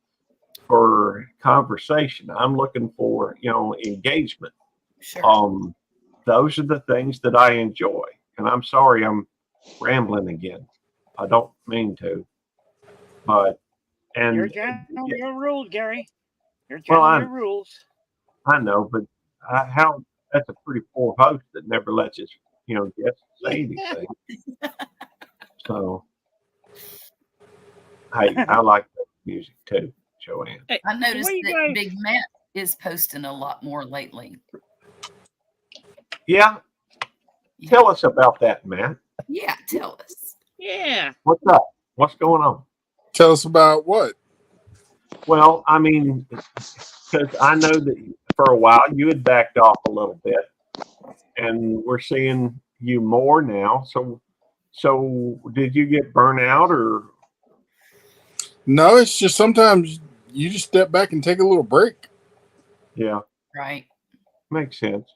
for conversation. I'm looking for, you know, engagement. Sure. Those are the things that I enjoy. And I'm sorry I'm rambling again. I don't mean to. But You're channeling your rules, Gary. You're Well, channeling your rules. I know, but that's a pretty poor host that never lets his, you know, guests say anything. So, hey, I like that music too, Joanne. Hey, I noticed what do you that guys- Big Matt is posting a lot more lately. Yeah. Tell us about that, Matt. Yeah, tell us. Yeah. What's up? What's going on? Tell us about what? Well, I mean, because I know that for a while you had backed off a little bit, and we're seeing you more now. So did you get burnt out, or? No, it's just sometimes you just step back and take a little break. Yeah, Right. makes sense.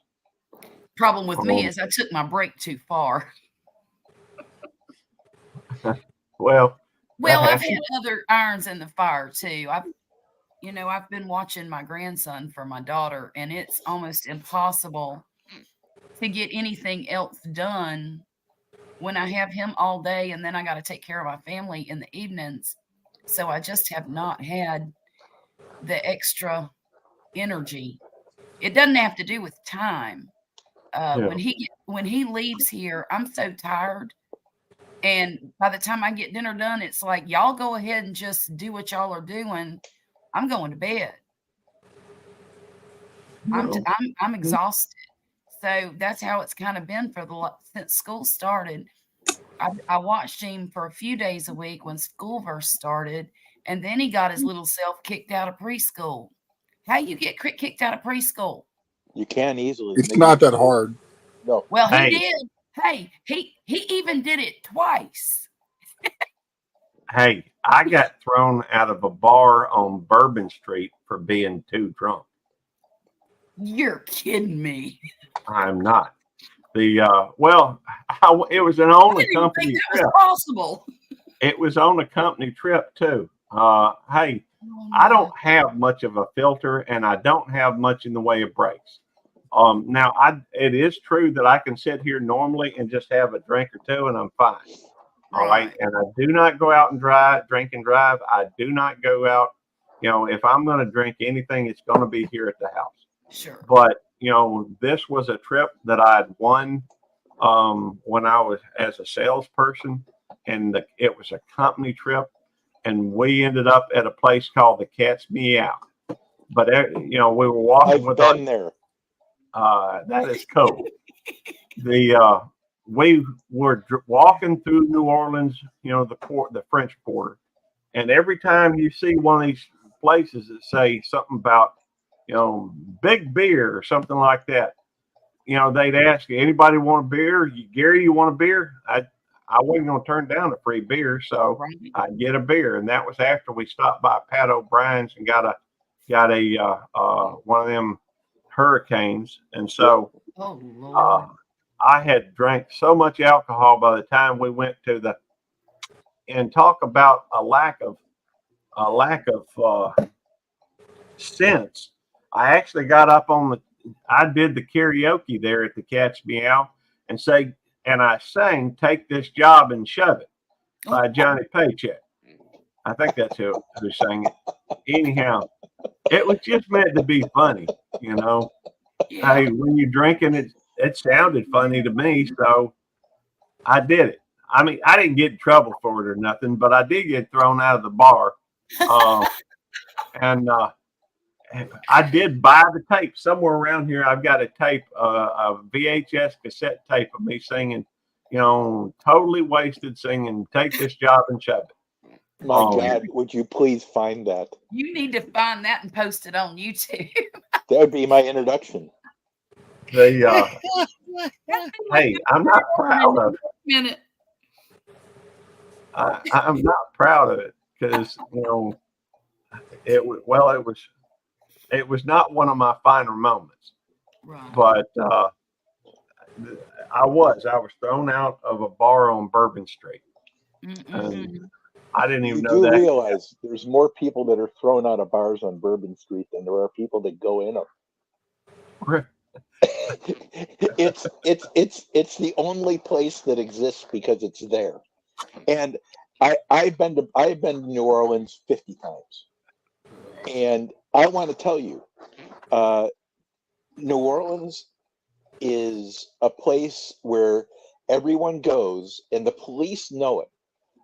Problem with me is I took my break too far. Well, I've had other irons in the fire too. I've been watching my grandson for my daughter, and it's almost impossible to get anything else done when I have him all day, and then I got to take care of my family in the evenings. So I just have not had the extra energy. It doesn't have to do with time. When he leaves here, I'm so tired, And by the time I get dinner done, it's like, y'all go ahead and just do what y'all are doing. I'm going to bed. I'm exhausted. So that's how it's kind of been for since school started. I watched him for a few days a week when school first started, and then he got his little self kicked out of preschool. How you get kicked out of preschool? You can easily. It's not that hard. No. Well, he Hey. did. Hey, he even did it twice. Hey, I got thrown out of a bar on Bourbon Street for being too drunk. You're kidding me. I'm not. It was an I on a didn't even company think that trip. was possible. It was on a company trip too. Hey, Oh, I no. don't have much of a filter, and I don't have much in the way of brakes. Now it is true that I can sit here normally and just have a drink or two, and I'm fine. All right, and I do not go out and drink and drive. I do not go out. You know, if I'm going to drink anything, it's going to be here at the house. Sure. But you know, this was a trip that I'd won when I was as a salesperson, and it was a company trip, and we ended up at a place called the Cat's Meow. But you know, we were walking I've with been there. that is cool. We were walking through New Orleans, you know, the French Quarter, and every time you see one of these places that say something about, you know, big beer or something like that, you know, they'd ask you, anybody want a beer? Gary, you want a beer? I wasn't going to turn down a free beer, so Right. I'd get a beer, and that was after we stopped by Pat O'Brien's and got a one of them hurricanes, and so Oh Lord. I had drank so much alcohol by the time we went to and talk about a lack of sense. I actually got up I did the karaoke there at the Cat's Meow and I sang "Take This Job and Shove It" by Johnny Paycheck. I think that's who sang it. Anyhow, it was just meant to be funny, you know. Yeah. Hey, when you're drinking, it sounded funny to me, so I did it. I mean, I didn't get in trouble for it or nothing, but I did get thrown out of the bar. And I did buy the tape somewhere around here. I've got a tape, a VHS cassette tape of me singing, you know, totally wasted, singing "Take This Job and Shove It." My God, would you please find that? You need to find that and post it on YouTube. That would be my introduction. Hey, I'm not proud of it. Minute. I'm not proud of it because, you know, it was not one of my finer moments, Right. but I was thrown out of a bar on Bourbon Street. And I didn't even know You that. do realize there's more people that are thrown out of bars on Bourbon Street than there are people that go in them. It's the only place that exists because it's there. And I've been to New Orleans 50 times. And I want to tell you, New Orleans is a place where everyone goes and the police know it.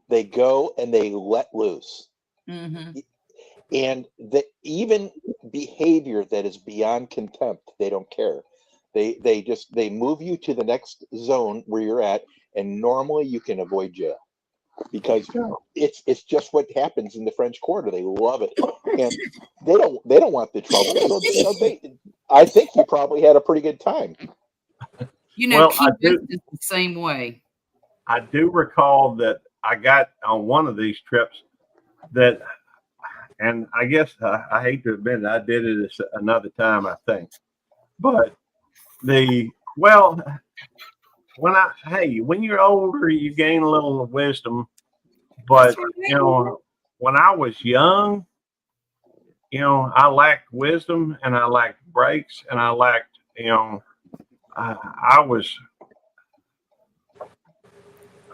They go and they let loose. Mm-hmm. And even behavior that is beyond contempt, they don't care. They move you to the next zone where you're at, and normally you can avoid jail because it's just what happens in the French Quarter. They love it, and they don't want the trouble. So I think you probably had a pretty good time. You know, Key West is the same way. I do recall that I got on one of these trips that, and I guess I hate to admit it, I did it another time, I think. But when you're older, you gain a little wisdom. But, you know, when I was young, you know, I lacked wisdom and I lacked brakes and I lacked, you know, I was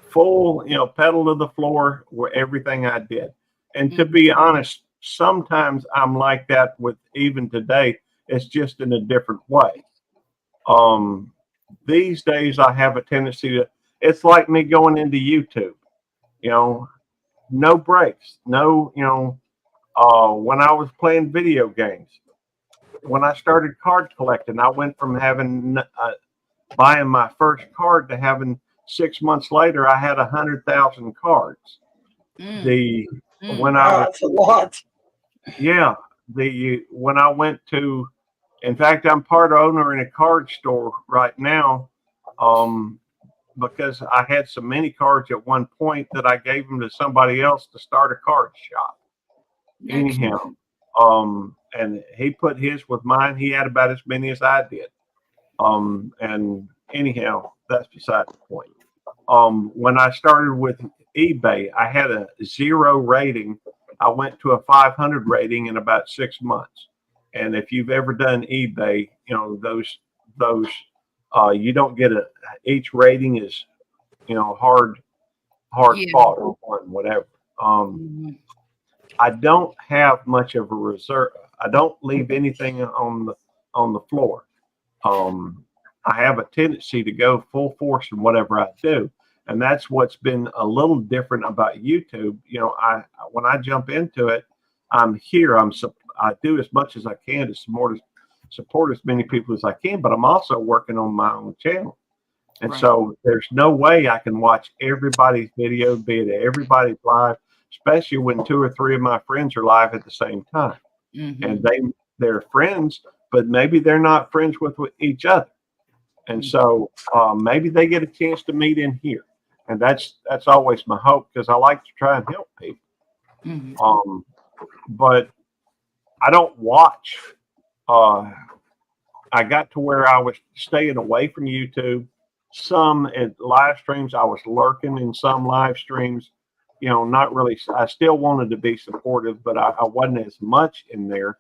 full, you know, pedal to the floor with everything I did. And to be honest, sometimes I'm like that with even today. It's just in a different way. These days I have a tendency it's like me going into YouTube. You know, no breaks, no, when I was playing video games, when I started card collecting, I went from having buying my first card to having 6 months later, I had 100,000 cards. The when I Wow, that's a lot. yeah, when I went to, in fact, I'm part owner in a card store right now, because I had so many cards at one point that I gave them to somebody else to start a card shop. Anyhow, and he put his with mine. He had about as many as I did. And anyhow, that's beside the point. When I started with eBay, I had a 0 rating. I went to a 500 rating in about 6 months. And if you've ever done eBay, those you don't get each rating is, hard Yeah. fought or won, whatever. I don't have much of a reserve. I don't leave anything on the floor. I have a tendency to go full force in whatever I do. And that's what's been a little different about YouTube. When I jump into it, I'm here. I do as much as I can to support as many people as I can, but I'm also working on my own channel. And Right. so there's no way I can watch everybody's video, be it everybody's live, especially when 2 or 3 of my friends are live at the same time. And they're friends, but maybe they're not friends with each other. And so maybe they get a chance to meet in here. And that's always my hope, because I like to try and help people. But I don't watch. I got to where I was staying away from YouTube. Some at live streams, I was lurking in some live streams. Not really. I still wanted to be supportive, but I wasn't as much in there.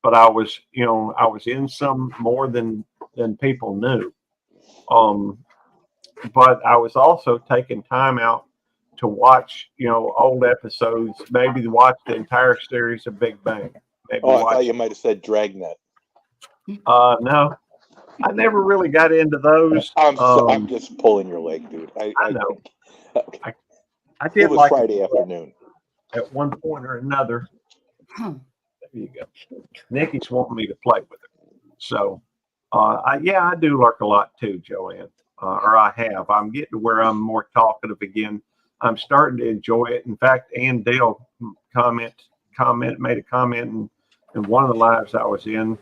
But I was in some more than people knew. But I was also taking time out to watch, old episodes, maybe to watch the entire series of Big Bang. Maybe I thought you might have said Dragnet. No, I never really got into those. I'm just pulling your leg, dude. I know. I It did was like Friday afternoon. at one point or another. There you go. Nikki's wanting me to play with her. So, I do lurk a lot too, Joanne. Or I have. I'm getting to where I'm more talkative again. I'm starting to enjoy it. In fact, Ann Dale made a comment in one of the lives I was in,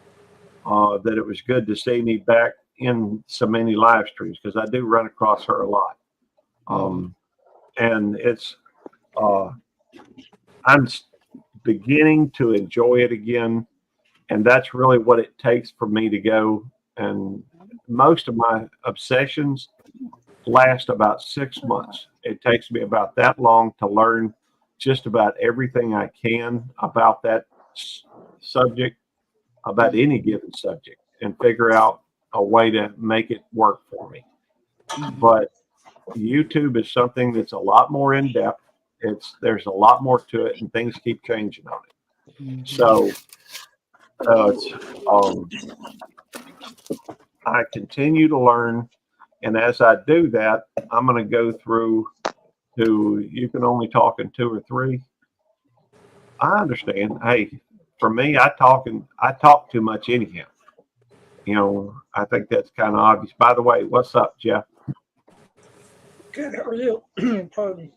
that it was good to see me back in so many live streams, because I do run across her a lot. And it's, I'm beginning to enjoy it again. And that's really what it takes for me to go. And most of my obsessions last about 6 months. It takes me about that long to learn just about everything I can about that subject, about any given subject, and figure out a way to make it work for me. But YouTube is something that's a lot more in depth. There's a lot more to it, and things keep changing on it. So I continue to learn, and as I do that, I'm going to go through to you can only talk in 2 or 3. I understand. Hey, for me, I talk too much anyhow. I think that's kind of obvious. By the way, what's up, Jeff? Good. How are you? Pardon.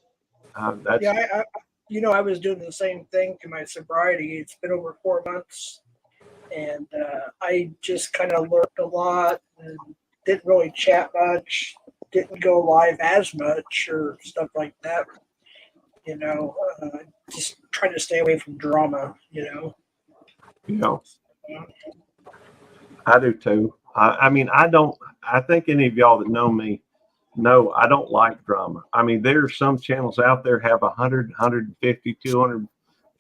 That's Yeah, I was doing the same thing to my sobriety. It's been over 4 months, and I just kind of lurked a lot and didn't really chat much, didn't go live as much or stuff like that. Just trying to stay away from drama. I do too. I think any of y'all that know me know I don't like drama. I mean, there's some channels out there have 100, 150, 200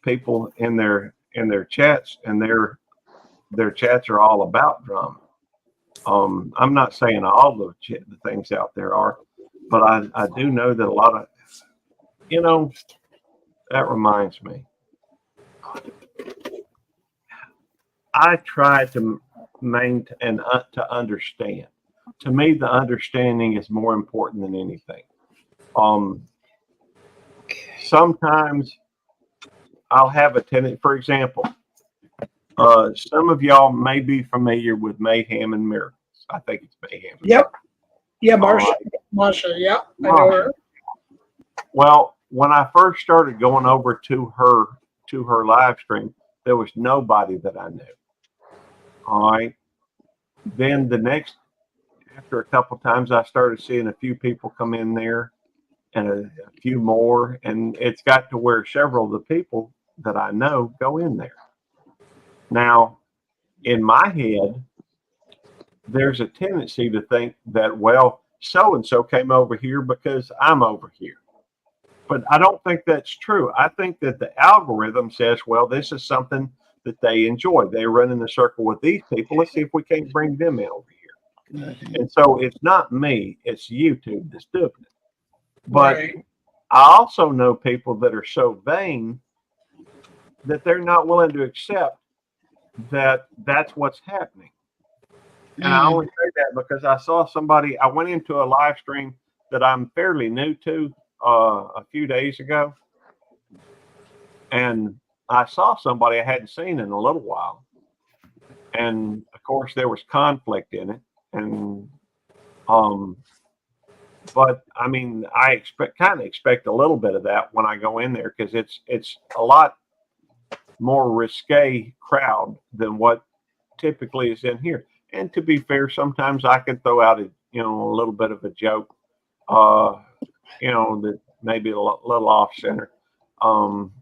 people in their chats, and their chats are all about drama. I'm not saying all the things out there are, but I do know that a lot of, that reminds me. I try to maintain and to understand. To me, the understanding is more important than anything. sometimes I'll have a tenant, for example, some of y'all may be familiar with Mayhem and Miracles. I think it's Mayhem. Yep. Yeah, Marsha. All Marsha. Yep. I know her. Well, when I first started going over to her live stream, there was nobody that I knew. All right. Then after a couple times, I started seeing a few people come in there and a few more. And it's got to where several of the people that I know go in there. Now, in my head, there's a tendency to think that, well, so-and-so came over here because I'm over here. But I don't think that's true. I think that the algorithm says, well, this is something that they enjoy. They run in the circle with these people. Let's see if we can't bring them in over here. And so it's not me, it's YouTube that's doing it. But Right. I also know people that are so vain that they're not willing to accept that that's what's happening. And I only say that because I saw somebody, I went into a live stream that I'm fairly new to a few days ago. And I saw somebody I hadn't seen in a little while. And of course there was conflict in it. And but I mean, I kind of expect a little bit of that when I go in there, because it's a lot more risque crowd than what typically is in here. And to be fair, sometimes I can throw out a little bit of a joke, that maybe a little off center from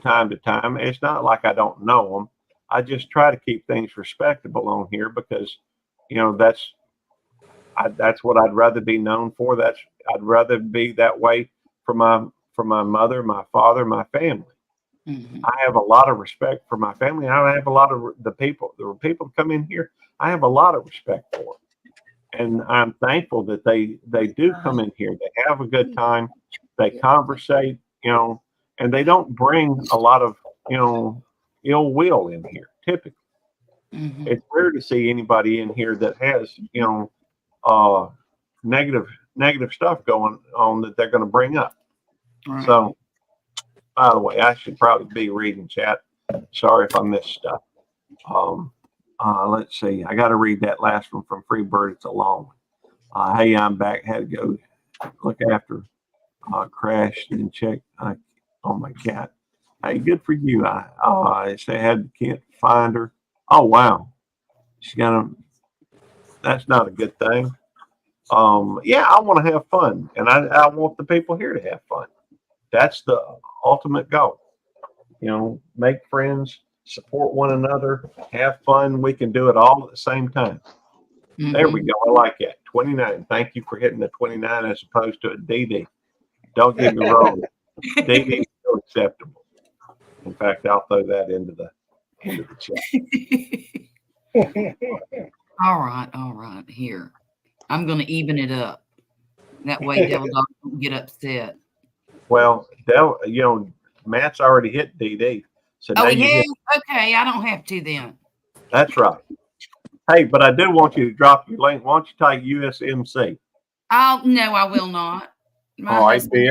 time to time. It's not like I don't know them. I just try to keep things respectable on here because, that's what I'd rather be known for. I'd rather be that way for my mother, my father, my family. Mm-hmm. I have a lot of respect for my family. I have a lot of the people come in here. I have a lot of respect for them. And I'm thankful that they do come in here. They have a good time. They conversate, and they don't bring a lot of, ill will in here. Typically, it's rare to see anybody in here that has, negative stuff going on that they're going to bring up. Right. So, by the way, I should probably be reading chat. Sorry if I missed stuff. Let's see. I got to read that last one from Freebird. It's a long one. Hey, I'm back. Had to go look after crashed and check on my cat. Hey, good for you. I can't find her. Oh wow, that's not a good thing. Yeah, I want to have fun, and I want the people here to have fun. That's the ultimate goal. Make friends, support one another, have fun. We can do it all at the same time. There we go. I like that. 29. Thank you for hitting the 29 as opposed to a DD. Don't get me wrong. DD is still acceptable. In fact, I'll throw that into the chat. All right. Here, I'm going to even it up. That way, Devil Dog don't get upset. Well, Matt's already hit DD. So Oh, now yeah. Okay, I don't have to then. That's right. Hey, but I do want you to drop your link. Why don't you type USMC? No, I will not. My All right, husband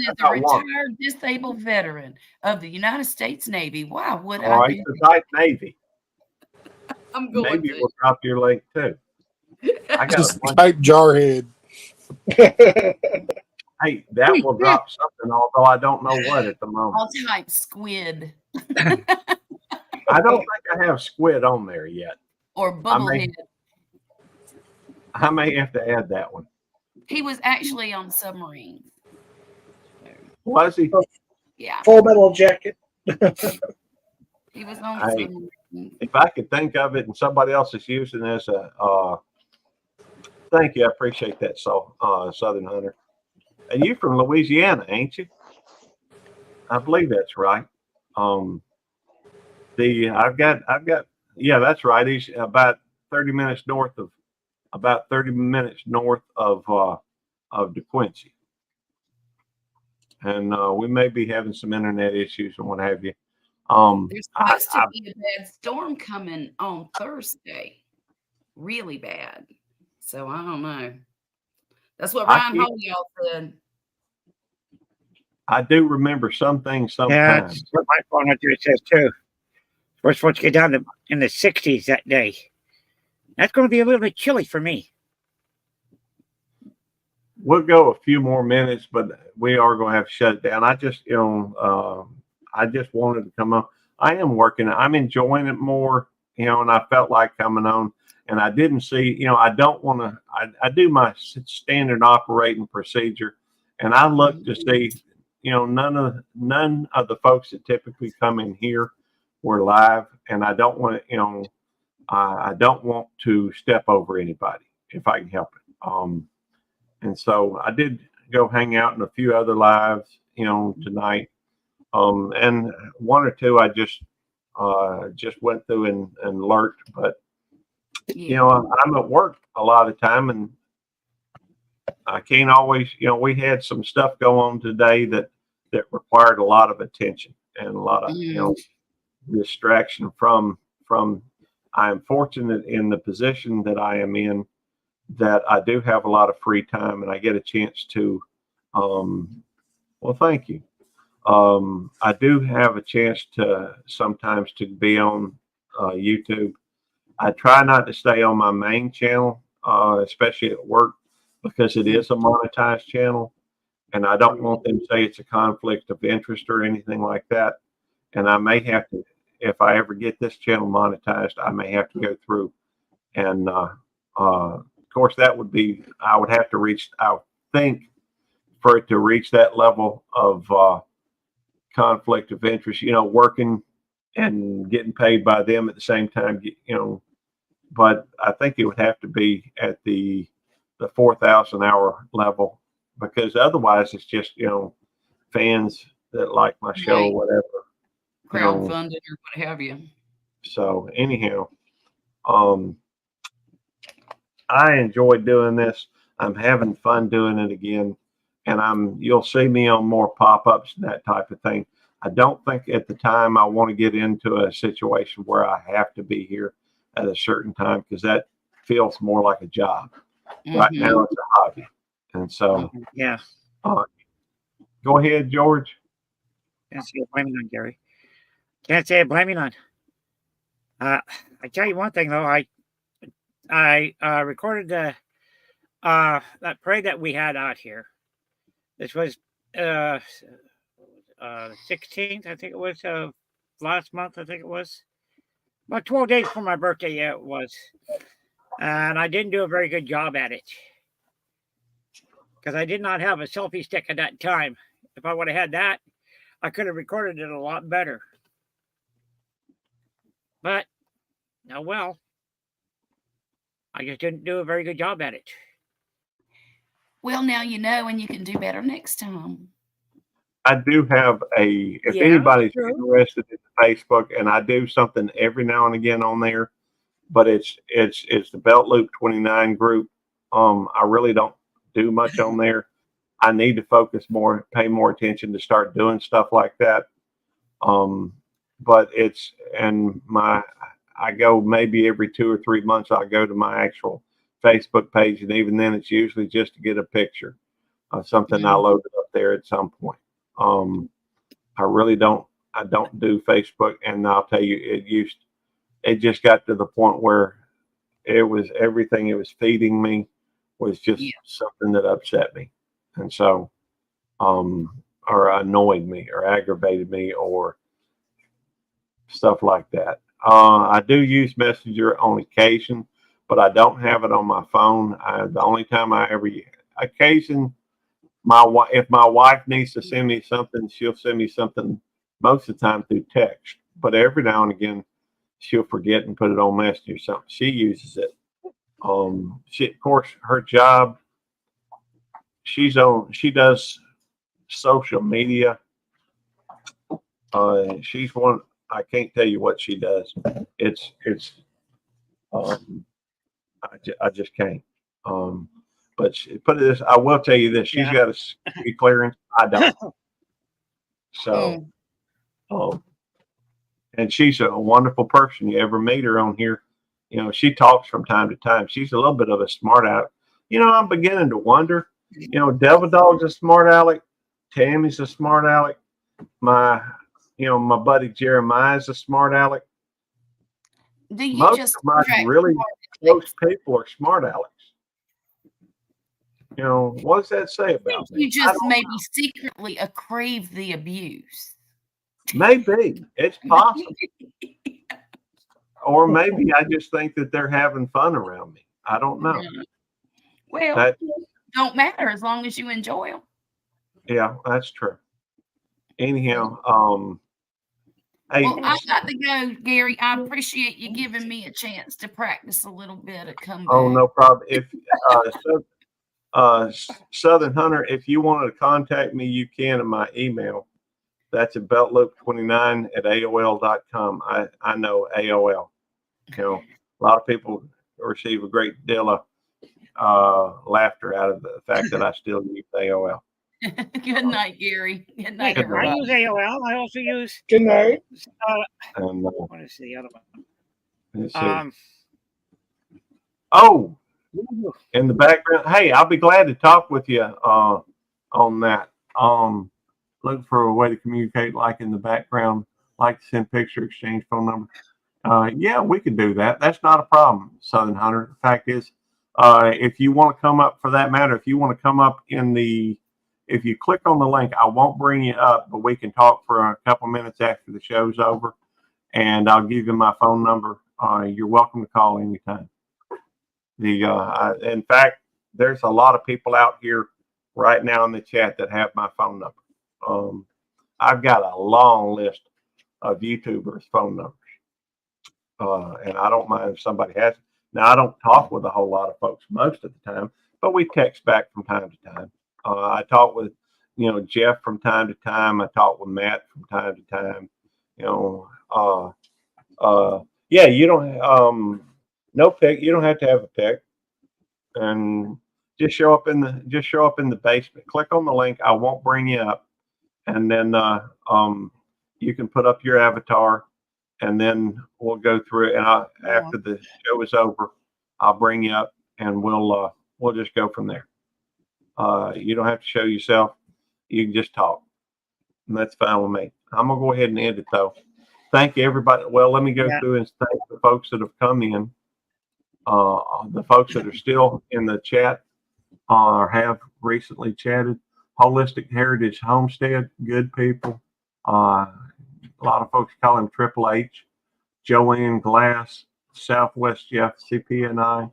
is a retired disabled veteran of the United States Navy. Why would All right, so type Navy. I'm going Maybe to. we'll drop your link too. I got Just type Jarhead. Hey, that will drop something, although I don't know what at the moment. I'll type squid. I don't think I have squid on there yet. Or bubblehead. I may have to add that one. He was actually on submarine. Was he? Yeah. Full Metal Jacket. He was on submarine. If I could think of it and somebody else is using this, thank you. I appreciate that. So, Southern Hunter. And you from Louisiana, ain't you? I believe that's right. I've got, yeah, that's right. He's about 30 minutes north of DeQuincy. And we may be having some internet issues and what have you. There's supposed to be a bad storm coming on Thursday. Really bad. So I don't know. That's what Ryan Holyall said. I do remember some things Yeah, sometimes. that's what my phone up here says too. We're supposed to get down to in the 60s that day. That's going to be a little bit chilly for me. We'll go a few more minutes, but we are going to have to shut it down. I just, I just wanted to come on. I am working. I'm enjoying it more, and I felt like coming on. And I didn't see, I don't want to. I do my standard operating procedure, and I look to see, none of the folks that typically come in here were live, and I don't want to, I don't want to step over anybody if I can help it. And so I did go hang out in a few other lives, tonight. And one or two I just went through and lurked, but Yeah. I'm at work a lot of the time, and I can't always, we had some stuff go on today that required a lot of attention and a lot of, distraction from. I am fortunate in the position that I am in that I do have a lot of free time, and I get a chance to, well, thank you. I do have a chance to sometimes to be on YouTube. I try not to stay on my main channel, especially at work, because it is a monetized channel, and I don't want them to say it's a conflict of interest or anything like that. And I may have to, if I ever get this channel monetized, I may have to go through and, of course, that would be, I would have to reach, I would think, for it to reach that level of conflict of interest, working and getting paid by them at the same time, but I think it would have to be at the 4,000 hour level, because otherwise it's just, fans that like my show or whatever. Crowdfunded or what have you. So anyhow, I enjoy doing this. I'm having fun doing it again. And you'll see me on more pop-ups and that type of thing. I don't think at the time I want to get into a situation where I have to be here at a certain time, because that feels more like a job. Right now it's a hobby. And so, Yeah. Go ahead, George. Can't say it blaming on Gary. Can't say it blaming on. I tell you one thing though, I recorded that parade that we had out here. This was 16th, I think it was, last month, I think it was. About 12 days before my birthday, yeah, it was. And I didn't do a very good job at it, because I did not have a selfie stick at that time. If I would have had that, I could have recorded it a lot better. But, oh well, I just didn't do a very good job at it. Well, now you know, and you can do better next time. I do have if anybody's interested in Facebook, and I do something every now and again on there, but it's the Belt Loop 29 group. I really don't do much on there. I need to focus more, pay more attention to start doing stuff like that. But I go maybe every 2 or 3 months, I go to my actual Facebook page, and even then it's usually just to get a picture of something I loaded up there at some point. I don't do Facebook, and I'll tell you, it just got to the point where it was everything it was feeding me was just something that upset me. And so, or annoyed me or aggravated me or stuff like that. I do use Messenger on occasion, but I don't have it on my phone. The only time I ever occasion, if my wife needs to send me something, she'll send me something most of the time through text. But every now and again, she'll forget and put it on Messenger. Something she uses it. Of course, her job. She does social media. She's one. I can't tell you what she does. It's. I just can't. But put it this, I will tell you this: she's got a security clearance. I don't. So, and she's a wonderful person. You ever meet her on here? She talks from time to time. She's a little bit of a smart aleck. I'm beginning to wonder. Devil Dog's a smart aleck. Tammy's a smart aleck. My buddy Jeremiah's a smart aleck. Do you Most just of my contract really smart close alecks? people are smart alecks. What does that say about me? You just maybe secretly crave the abuse. Maybe it's possible. Or maybe I just think that they're having fun around me. I don't know. Well, That, don't matter as long as you enjoy them. yeah, that's true. Anyhow, hey, Well, I got to go, Gary. I appreciate you giving me a chance to practice a little bit of comeback. oh, no problem. If Southern Hunter, if you wanted to contact me, you can at my email. That's at beltloop29@AOL.com. I know AOL. A lot of people receive a great deal of laughter out of the fact that I still use AOL. Good night, Gary. Good night, I everybody. use AOL. I also use Good night. And what is the other one? let's see. Oh, in the background. Hey, I'll be glad to talk with you on that. Look for a way to communicate, like in the background, like to send picture, exchange phone number. Yeah, we could do that. That's not a problem, Southern Hunter. The fact is, if you want to come up, for that matter, if you want to come up if you click on the link, I won't bring you up, but we can talk for a couple minutes after the show's over, and I'll give you my phone number. You're welcome to call anytime. In fact, there's a lot of people out here right now in the chat that have my phone number. I've got a long list of YouTubers' phone numbers. And I don't mind if somebody has it. Now, I don't talk with a whole lot of folks most of the time, but we text back from time to time. I talk with, Jeff from time to time. I talk with Matt from time to time. Yeah, you don't, no pick. You don't have to have a pick, and just show up in the basement. Click on the link. I won't bring you up, and then you can put up your avatar, and then we'll go through it. And after the show is over, I'll bring you up, and we'll just go from there. You don't have to show yourself. You can just talk, and that's fine with me. I'm gonna go ahead and end it though. Thank you, everybody. Well, let me go through and thank the folks that have come in. The folks that are still in the chat or have recently chatted. Holistic Heritage Homestead, good people. A lot of folks call him Triple H. Joanne Glass, Southwest Jeff, CPNI,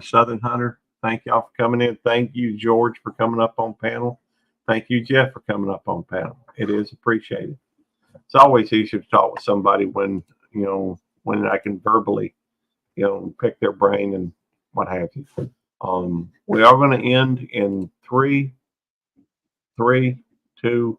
Southern Hunter. Thank y'all for coming in. Thank you, George, for coming up on panel. Thank you, Jeff, for coming up on panel. It is appreciated. It's always easier to talk with somebody when I can verbally, pick their brain and what have you. We are going to end in 3, 2, 1.